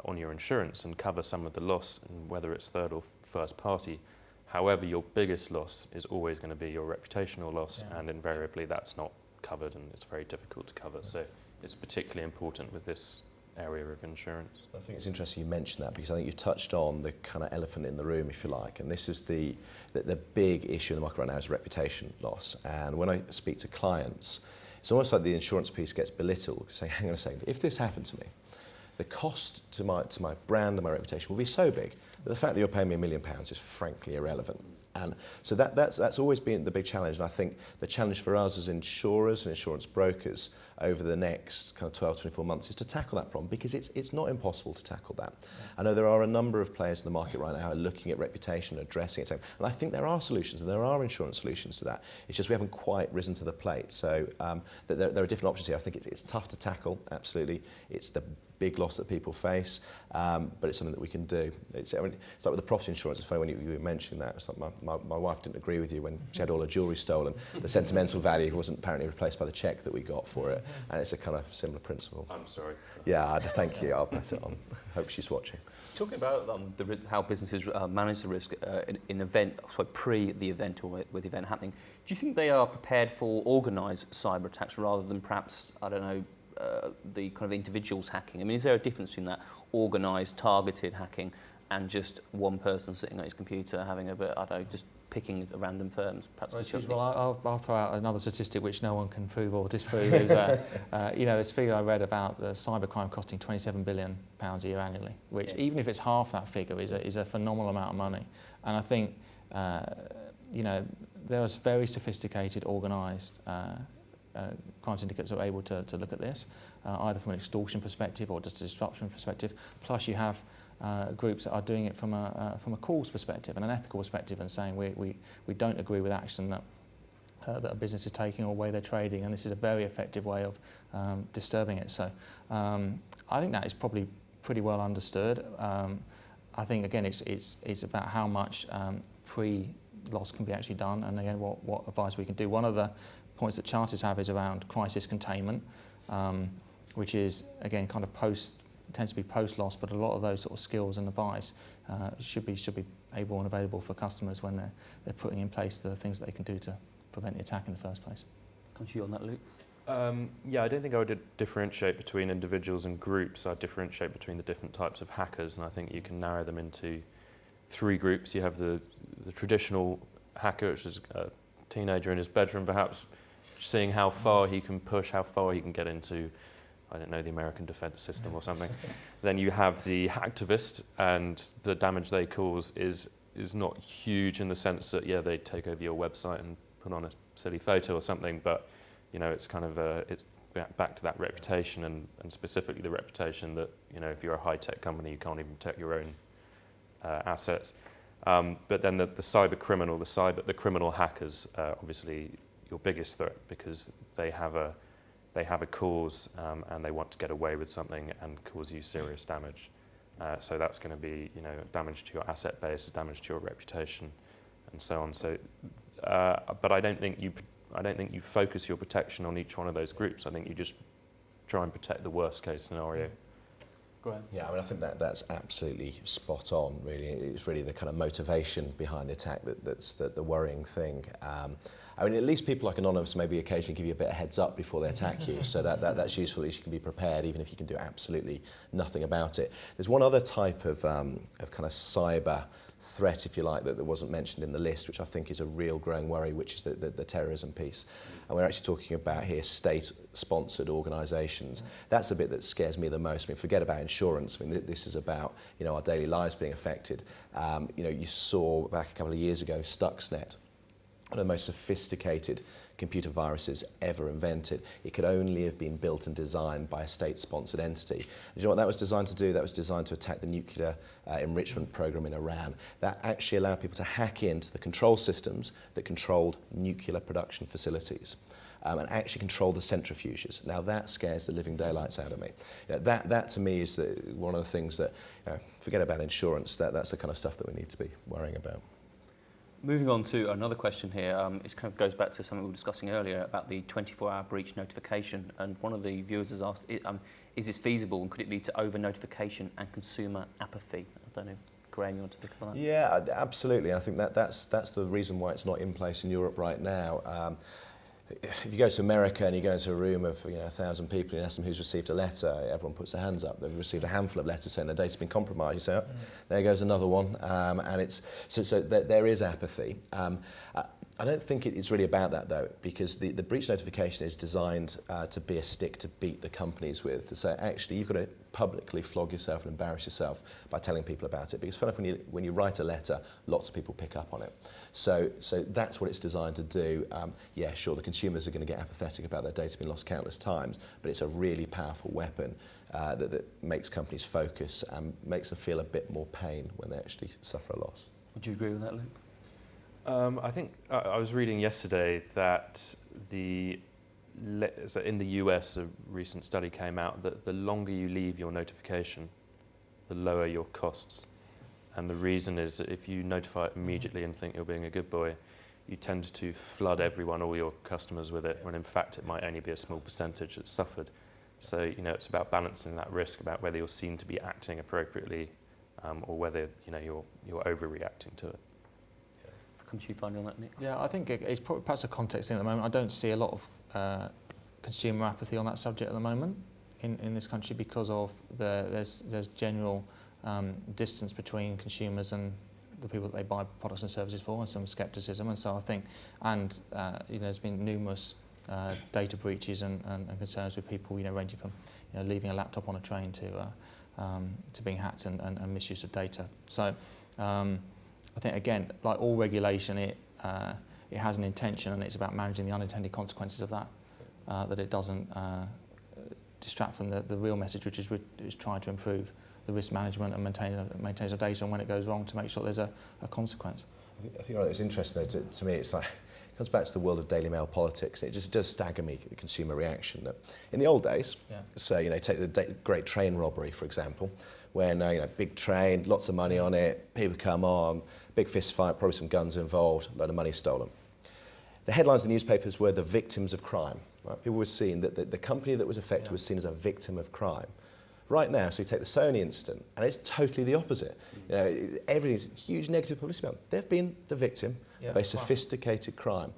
on your insurance and cover some of the loss, and whether it's third or first party. However, your biggest loss is always going to be your reputational loss, and invariably that's not covered, and it's very difficult to cover. So it's particularly important with this area of insurance. I think it's interesting you mentioned that, because I think you've touched on the kind of elephant in the room, if you like, and this is the big issue in the market right now is reputation loss. And when I speak to clients, it's almost like the insurance piece gets belittled, saying, hang on a second, if this happened to me, the cost to my brand and my reputation will be so big that the fact that you're paying me £1 million is frankly irrelevant. And so that's always been the big challenge. And I think the challenge for us as insurers and insurance brokers over the next kind of 12, 24 months is to tackle that problem, because it's not impossible to tackle that. I know there are a number of players in the market right now who are looking at reputation, addressing it, and I think there are solutions, and there are insurance solutions to that. It's just we haven't quite risen to the plate. So there are different options here. I think it's tough to tackle, absolutely. It's the big loss that people face, but it's something that we can do. It's like with the property insurance. It's funny when you were mentioning that. It's like my wife didn't agree with you when she had all her jewellery stolen. The sentimental value wasn't apparently replaced by the cheque that we got for it, and it's a kind of similar principle. I'm sorry. Yeah, thank you. I'll pass it on. Hope she's watching. Talking about how businesses manage the risk in event, pre the event or with the event happening, do you think they are prepared for organised cyber attacks rather than perhaps, I don't know, the kind of individuals hacking? I mean, is there a difference between that organised, targeted hacking and just one person sitting at his computer having a bit, I don't know, just picking random firms? Well, I'll throw out another statistic which no one can prove or disprove. Is this figure I read about the cybercrime costing £27 billion a year annually, which even if it's half that figure is a phenomenal amount of money. And I think there are very sophisticated, organised crime syndicates are able to look at this, either from an extortion perspective or just a disruption perspective. Plus, you have groups that are doing it from a cause perspective and an ethical perspective, and saying we don't agree with action that a business is taking or way they're trading, and this is a very effective way of disturbing it. So I think that is probably pretty well understood. I think again it's about how much pre-loss can be actually done, and again what advice we can do. One of the points that Chartis have is around crisis containment, which is again kind of tends to be post-loss, but a lot of those sort of skills and advice should be able and available for customers when they're putting in place the things that they can do to prevent the attack in the first place. Come to you on that, Luke. Yeah, I don't think I would differentiate between individuals and groups. I'd differentiate between the different types of hackers, and I think you can narrow them into 3 groups. You have the traditional hacker, which is a teenager in his bedroom, perhaps seeing how far he can push, how far he can get into, I don't know, the American defense system or something. Then you have the hacktivist, and the damage they cause is not huge in the sense that, yeah, they take over your website and put on a silly photo or something, but you know, it's kind of it's back to that reputation, and specifically the reputation that, you know, if you're a high-tech company, you can't even protect your own assets. But then the cyber criminal, the criminal hackers, obviously your biggest threat, because they have a cause and they want to get away with something and cause you serious damage. So that's going to be, you know, damage to your asset base, damage to your reputation, and so on. So, but I don't think you focus your protection on each one of those groups. I think you just try and protect the worst case scenario. Graeme? Yeah, I mean, I think that's absolutely spot on, really. It's really the kind of motivation behind the attack that's the worrying thing. I mean, at least people like Anonymous maybe occasionally give you a bit of heads up before they attack you, so that's useful. At least you can be prepared, even if you can do absolutely nothing about it. There's one other type of kind of cyber threat, if you like, that wasn't mentioned in the list, which I think is a real growing worry, which is the terrorism piece. And we're actually talking about here state-sponsored organisations. That's the bit that scares me the most. I mean, forget about insurance. I mean, this is about, you know, our daily lives being affected. You know, you saw back a couple of years ago Stuxnet, one of the most sophisticated computer viruses ever invented. It could only have been built and designed by a state-sponsored entity. And you know what that was designed to do? That was designed to attack the nuclear enrichment program in Iran. That actually allowed people to hack into the control systems that controlled nuclear production facilities. And actually control the centrifuges. Now that scares the living daylights out of me. You know, that to me is one of the things that, you know, forget about insurance, that's the kind of stuff that we need to be worrying about. Moving on to another question here, it kind of goes back to something we were discussing earlier about the 24-hour breach notification, and one of the viewers has asked, is this feasible and could it lead to over-notification and consumer apathy? I don't know, Graeme, you want to pick up on that? Yeah, absolutely. I think that's the reason why it's not in place in Europe right now. If you go to America and you go into a room of 1,000 people and ask them who's received a letter, everyone puts their hands up. They've received a handful of letters saying their data's been compromised. You say, oh, there goes another one. And it's so there is apathy. I don't think it's really about that, though, because the breach notification is designed to be a stick to beat the companies with, to say, actually, you've got to publicly flog yourself and embarrass yourself by telling people about it. Because when you write a letter, lots of people pick up on it. So that's what it's designed to do. Yeah, sure, the consumers are going to get apathetic about their data being lost countless times, but it's a really powerful weapon that makes companies focus and makes them feel a bit more pain when they actually suffer a loss. Would you agree with that, Luke? I think I was reading yesterday that so in the US, a recent study came out that the longer you leave your notification, the lower your costs. And the reason is that if you notify it immediately and think you're being a good boy, you tend to flood everyone, all your customers with it, when in fact it might only be a small percentage that's suffered. So, you know, it's about balancing that risk, about whether you're seen to be acting appropriately or whether, you know, you're overreacting to it. Comes to you finally on that, Nick? Yeah, I think it's probably perhaps a context thing at the moment. I don't see a lot of consumer apathy on that subject at the moment in this country because of there's general distance between consumers and the people that they buy products and services for, and some scepticism. And so I think, there's been numerous data breaches and concerns with people, ranging from leaving a laptop on a train to being hacked and misuse of data. So. I think, again, like all regulation, it has an intention, and it's about managing the unintended consequences of that, that it doesn't distract from the real message, which is trying to improve the risk management and maintain the data, and when it goes wrong, to make sure there's a consequence. I think it's interesting, though, to me, it's like, it comes back to the world of Daily Mail politics. It just does stagger me, the consumer reaction. That in the old days, so, take the great train robbery, for example, when, big train, lots of money on it, people come on, big fist fight, probably some guns involved, a load of money stolen. The headlines in the newspapers were the victims of crime. Right? People were seen that the company that was affected was seen as a victim of crime. Right now, so you take the Sony incident, and it's totally the opposite. Everything's huge negative publicity about them. They've been the victim of a sophisticated crime.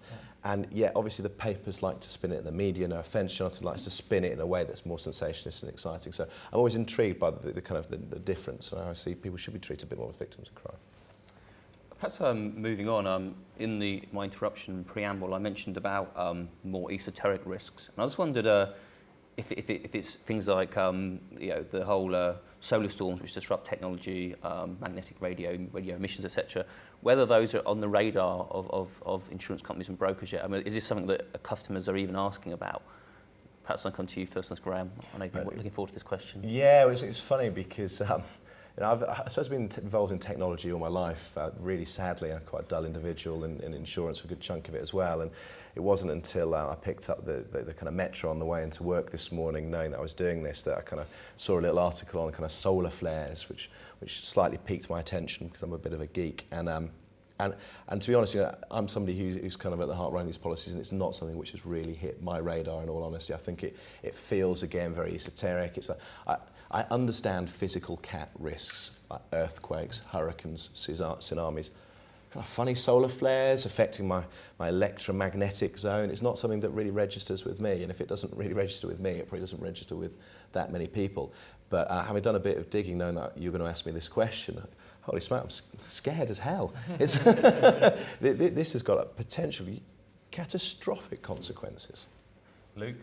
And yeah, obviously the papers like to spin it, and the media, no offence, Jonathan, likes to spin it in a way that's more sensationalist and exciting. So I'm always intrigued by the kind of the difference. And I see people should be treated a bit more as victims of crime. Perhaps moving on, in my interruption preamble, I mentioned about more esoteric risks. And I just wondered if it's things like the whole solar storms which disrupt technology, magnetic radio emissions, etc., whether those are on the radar of insurance companies and brokers yet. I mean, is this something that customers are even asking about? Perhaps I'll come to you first, Graeme. I know you've been looking forward to this question. Yeah, it's funny because I've been involved in technology all my life. Really sadly, I'm quite a dull individual, and insurance for a good chunk of it as well. And it wasn't until I picked up the kind of metro on the way into work this morning, knowing that I was doing this, that I kind of saw a little article on kind of solar flares, which slightly piqued my attention because I'm a bit of a geek. And to be honest, I'm somebody who's kind of at the heart running these policies, and it's not something which has really hit my radar. In all honesty, I think it feels again very esoteric. I understand physical cat risks like earthquakes, hurricanes, tsunamis. Kind of funny solar flares affecting my electromagnetic zone. It's not something that really registers with me, and if it doesn't really register with me, it probably doesn't register with that many people. But having done a bit of digging, knowing that you're going to ask me this question, holy smoke, I'm scared as hell. This has got potentially catastrophic consequences. Luke?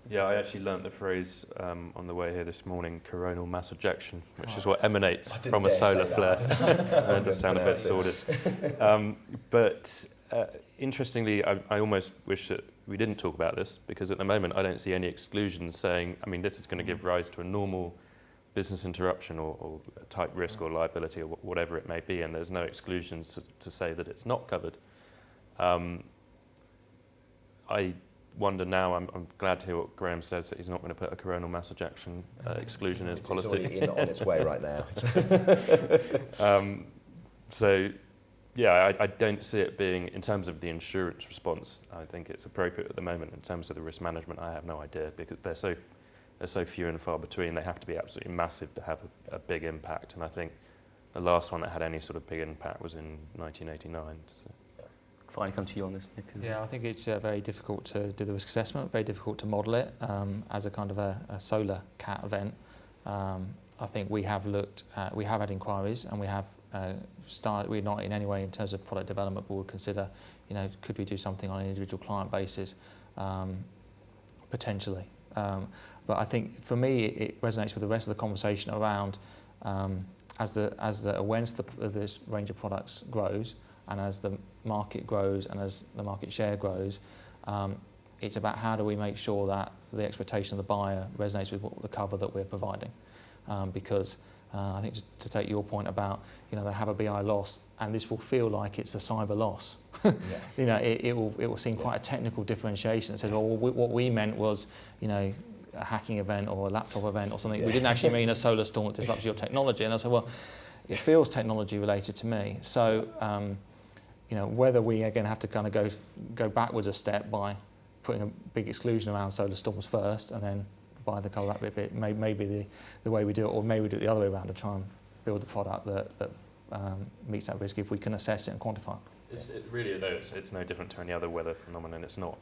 Yeah, I actually learnt the phrase on the way here this morning, coronal mass ejection, which is what emanates from a solar flare. It does sound a bit sordid. But interestingly, I almost wish that we didn't talk about this, because at the moment I don't see any exclusions saying, I mean, this is going to give rise to a normal business interruption or type risk or liability or whatever it may be, and there's no exclusions to say that it's not covered. I wonder now, I'm glad to hear what Graeme says, that he's not going to put a coronal mass ejection exclusion in his policy. It's already on its way right now. So, yeah, I don't see it being, in terms of the insurance response, I think it's appropriate at the moment. In terms of the risk management, I have no idea, because they're so few and far between. They have to be absolutely massive to have a big impact, and I think the last one that had any sort of big impact was in 1989. So. Finally come to you on this, Nick. Yeah, I think it's very difficult to do the risk assessment, very difficult to model it as a kind of a solar cat event. I think we have had inquiries, and we have we're not in any way in terms of product development, but we'll consider, could we do something on an individual client basis, potentially. But I think for me, it resonates with the rest of the conversation around as the awareness of this range of products grows, and as the market grows and as the market share grows, it's about how do we make sure that the expectation of the buyer resonates with the cover that we're providing. Because I think to take your point about, they have a BI loss, and this will feel like it's a cyber loss. Yeah. It will seem quite a technical differentiation that says, well, what we meant was, a hacking event or a laptop event or something. Yeah. We didn't actually mean a solar storm that disrupts your technology. And I said, well, it feels technology related to me. So, whether we again have to kind of go backwards a step by putting a big exclusion around solar storms first, and then buy the cover up a bit, maybe the way we do it, or maybe we do it the other way around and try and build the product that meets that risk if we can assess it and quantify it. It's no different to any other weather phenomenon. It's not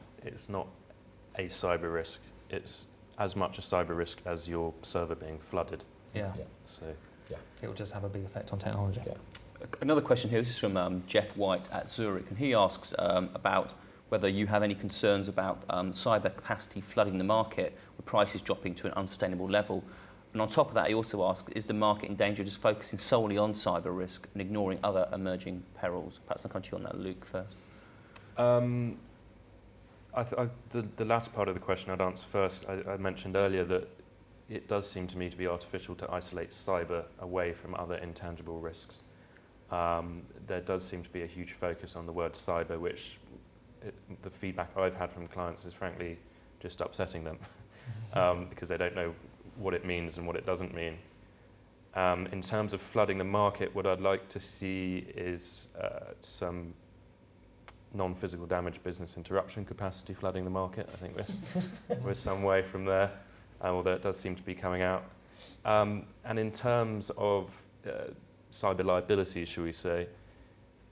a cyber risk. It's as much a cyber risk as your server being flooded. Yeah. So it will just have a big effect on technology. Yeah. Another question here, this is from Jeff White at Zurich, and he asks about whether you have any concerns about cyber capacity flooding the market with prices dropping to an unsustainable level. And on top of that, he also asks, is the market in danger of just focusing solely on cyber risk and ignoring other emerging perils? Perhaps I'll come to you on that, Luke, first. The last part of the question I'd answer first. I mentioned earlier that it does seem to me to be artificial to isolate cyber away from other intangible risks. There does seem to be a huge focus on the word cyber, which the feedback I've had from clients is frankly just upsetting them because they don't know what it means and what it doesn't mean. In terms of flooding the market, what I'd like to see is some non-physical damage business interruption capacity flooding the market. I think we're some way from there, although it does seem to be coming out. And in terms of cyber liability, shall we say,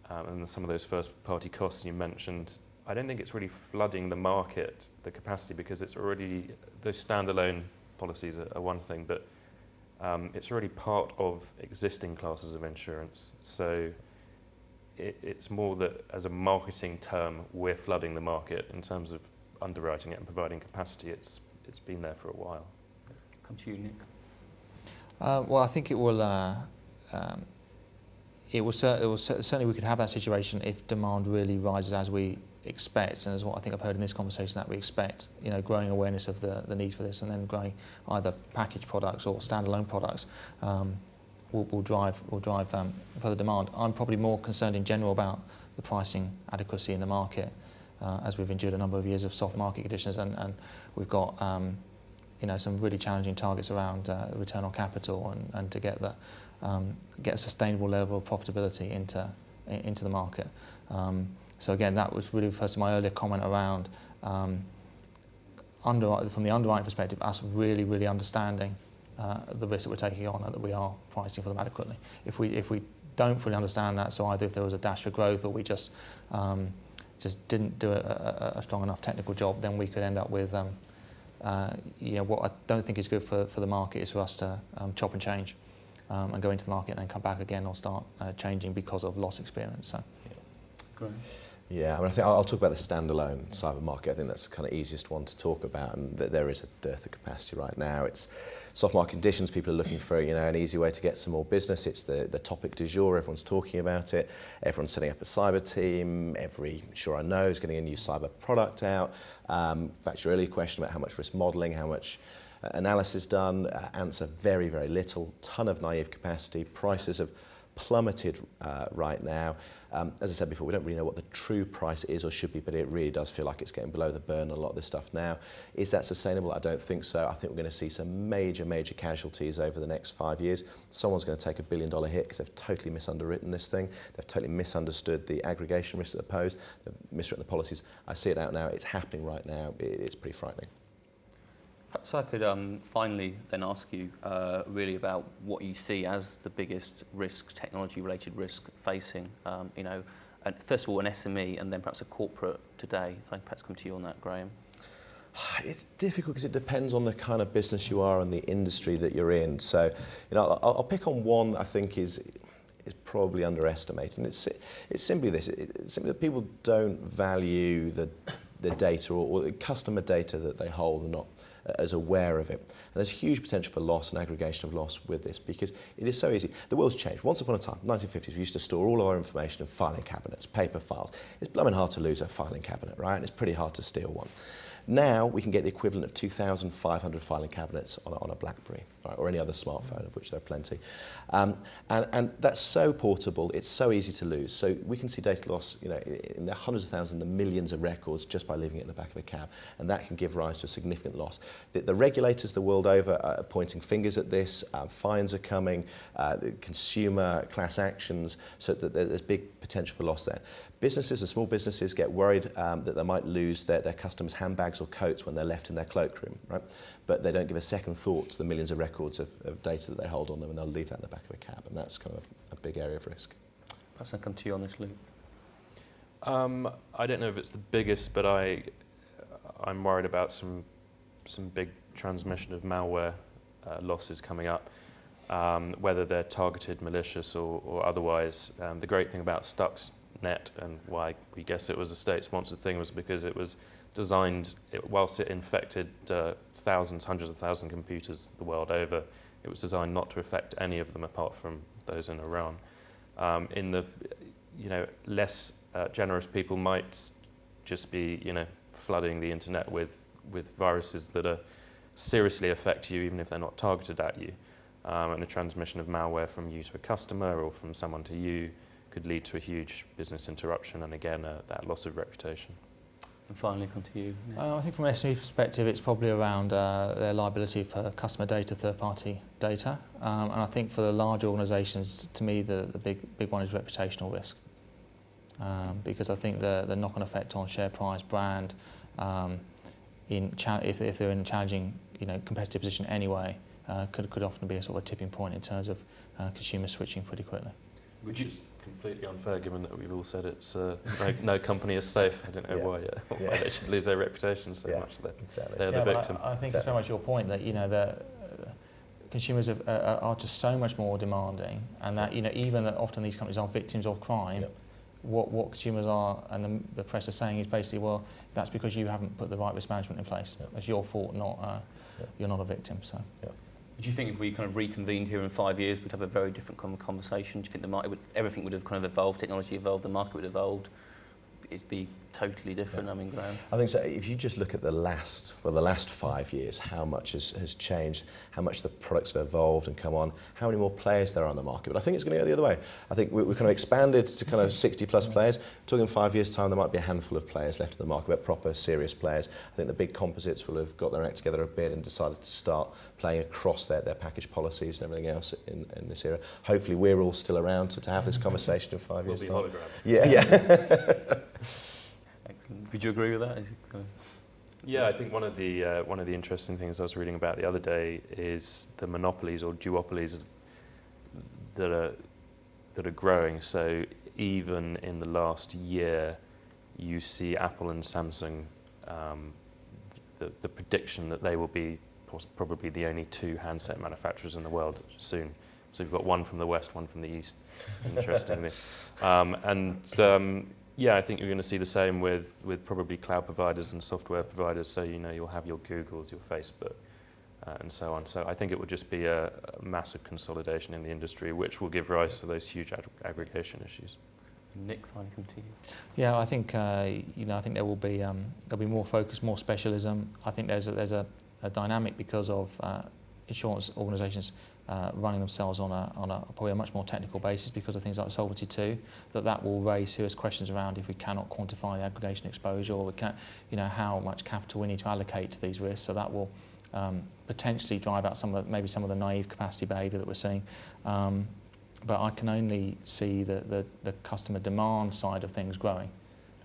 and some of those first-party costs you mentioned, I don't think it's really flooding the market, the capacity, because it's already, those standalone policies are one thing, but it's already part of existing classes of insurance. So it's more that as a marketing term, we're flooding the market. In terms of underwriting it and providing capacity, it's been there for a while. Come to you, Nick. Well, I think it will certainly we could have that situation if demand really rises as we expect, and as what I think I've heard in this conversation that we expect, growing awareness of the need for this, and then growing either package products or standalone products will drive further demand. I'm probably more concerned in general about the pricing adequacy in the market, as we've endured a number of years of soft market conditions, and we've got some really challenging targets around return on capital and to get a sustainable level of profitability into the market. So again, that was really refers to my earlier comment around from the underwriting perspective, us really understanding the risk that we're taking on and that we are pricing for them adequately. If we don't fully understand that, so either if there was a dash for growth or we just didn't do a strong enough technical job, then we could end up with what I don't think is good for the market is for us to chop and change and go into the market and then come back again or start changing because of loss experience. So. Great. Yeah, I think I'll talk about the standalone cyber market. I think that's the kind of easiest one to talk about, and there is a dearth of capacity right now. It's soft market conditions. People are looking for an easy way to get some more business. It's the topic du jour. Everyone's talking about it. Everyone's setting up a cyber team. Every insurer I know is getting a new cyber product out. Back to your earlier question about how much risk modelling, how much analysis done. Answer very little. Ton of naive capacity. Prices have plummeted right now. As I said before, we don't really know what the true price is or should be, but it really does feel like it's getting below the burn, a lot of this stuff now. Is that sustainable? I don't think so. I think we're going to see some major casualties over the next 5 years. Someone's going to take $1 billion hit because they've totally misunderwritten this thing. They've totally misunderstood the aggregation risks that they pose. They've miswritten the policies. I see it out now. It's happening right now. It's pretty frightening. Perhaps I could finally then ask you really about what you see as the biggest risk, technology-related risk facing, and first of all an SME and then perhaps a corporate today. If I can perhaps come to you on that, Graeme. It's difficult because it depends on the kind of business you are and the industry that you're in. So, I'll pick on one that I think is probably underestimated. And it's simply this. It's simply that people don't value the data or the customer data that they hold and not as aware of it. And there's huge potential for loss and aggregation of loss with this because it is so easy. The world's changed. Once upon a time, 1950s, we used to store all our information in filing cabinets, paper files. It's blooming hard to lose a filing cabinet, right? And it's pretty hard to steal one. Now we can get the equivalent of 2,500 filing cabinets on a BlackBerry, right, or any other smartphone, of which there are plenty. And that's so portable, it's so easy to lose. So we can see data loss in the hundreds of thousands, the millions of records just by leaving it in the back of a cab. And that can give rise to a significant loss. The regulators the world over are pointing fingers at this. Fines are coming, consumer class actions, so that there's big potential for loss there. Businesses, the small businesses, get worried that they might lose their customers' handbags or coats when they're left in their cloakroom, right? But they don't give a second thought to the millions of records of data that they hold on them, and they'll leave that in the back of a cab, and that's kind of a big area of risk. Perhaps I come to you on this, Luke. I don't know if it's the biggest, but I'm worried about some big transmission of malware losses coming up, whether they're targeted, malicious, or otherwise. The great thing about Stuxnet and why we guess it was a state-sponsored thing was because it was designed, whilst it infected hundreds of thousands of computers the world over, it was designed not to affect any of them apart from those in Iran. In the less generous people might just be flooding the internet with viruses that seriously affect you even if they're not targeted at you. And the transmission of malware from you to a customer or from someone to you could lead to a huge business interruption and again that loss of reputation. And finally come to you. I think from an SME perspective it's probably around their liability for customer data, third-party data. And I think for the large organisations, to me the big one is reputational risk. Because I think the knock-on effect on share price, brand, if they're in a challenging competitive position anyway, could often be a sort of a tipping point in terms of consumers switching pretty quickly. Which is completely unfair, given that we've all said it's no company is safe. I don't know why they should lose their reputation so much. They're the victim. I think it's very much your point that the consumers are just so much more demanding, and that even that often these companies are victims of crime. What consumers are, and the press are saying, is basically, well, that's because you haven't put the right risk management in place. It's your fault, not you're not a victim. So. Do you think if we kind of reconvened here in 5 years, we'd have a very different kind of conversation? Do you think everything would have kind of evolved, technology evolved, the market would have evolved? It'd be totally different. I mean, Graeme. I think so. If you just look at the last 5 years, how much has changed, how much the products have evolved and come on, how many more players there are on the market. But I think it's going to go the other way. I think we're kind of expanded to kind of 60 plus players. Talking in 5 years' time, there might be a handful of players left in the market, but proper, serious players. I think the big composites will have got their act together a bit and decided to start playing across their package policies and everything else in this era. Hopefully, we're all still around to have this conversation in 5 years' time. We'll be hologram. Yeah. Excellent. Would you agree with that? Yeah, I think one of the interesting things I was reading about the other day is the monopolies or duopolies that are growing. So even in the last year, you see Apple and Samsung, the prediction that they will be probably the only two handset manufacturers in the world soon. So you've got one from the west, one from the east, interestingly. Yeah, I think you're going to see the same with probably cloud providers and software providers. So you'll have your Googles, your Facebook, and so on. So I think it will just be a massive consolidation in the industry, which will give rise to those huge aggregation issues. Nick, finally come to you. Yeah, I think I think there'll be more focus, more specialism. I think there's a dynamic because of insurance organisations running themselves on a probably a much more technical basis because of things like Solvency II, that will raise serious questions around if we cannot quantify the aggregation exposure, or we can't, how much capital we need to allocate to these risks. So that will potentially drive out some of the naive capacity behaviour that we're seeing. But I can only see the customer demand side of things growing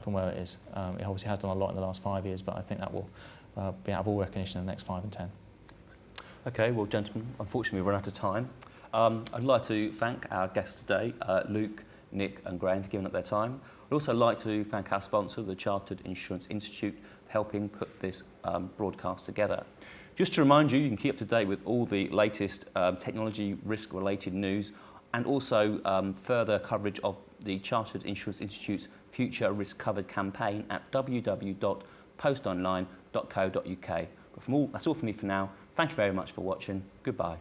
from where it is. It obviously has done a lot in the last 5 years, but I think that will be out of all recognition in the next 5 and 10. Okay, well, gentlemen, unfortunately we've run out of time. I'd like to thank our guests today, Luke, Nick and Graeme, for giving up their time. I'd also like to thank our sponsor, the Chartered Insurance Institute, for helping put this broadcast together. Just to remind you, you can keep up to date with all the latest technology risk-related news and also further coverage of the Chartered Insurance Institute's Future Risk Covered campaign at www.postonline.co.uk. But that's all from me for now. Thank you very much for watching. Goodbye.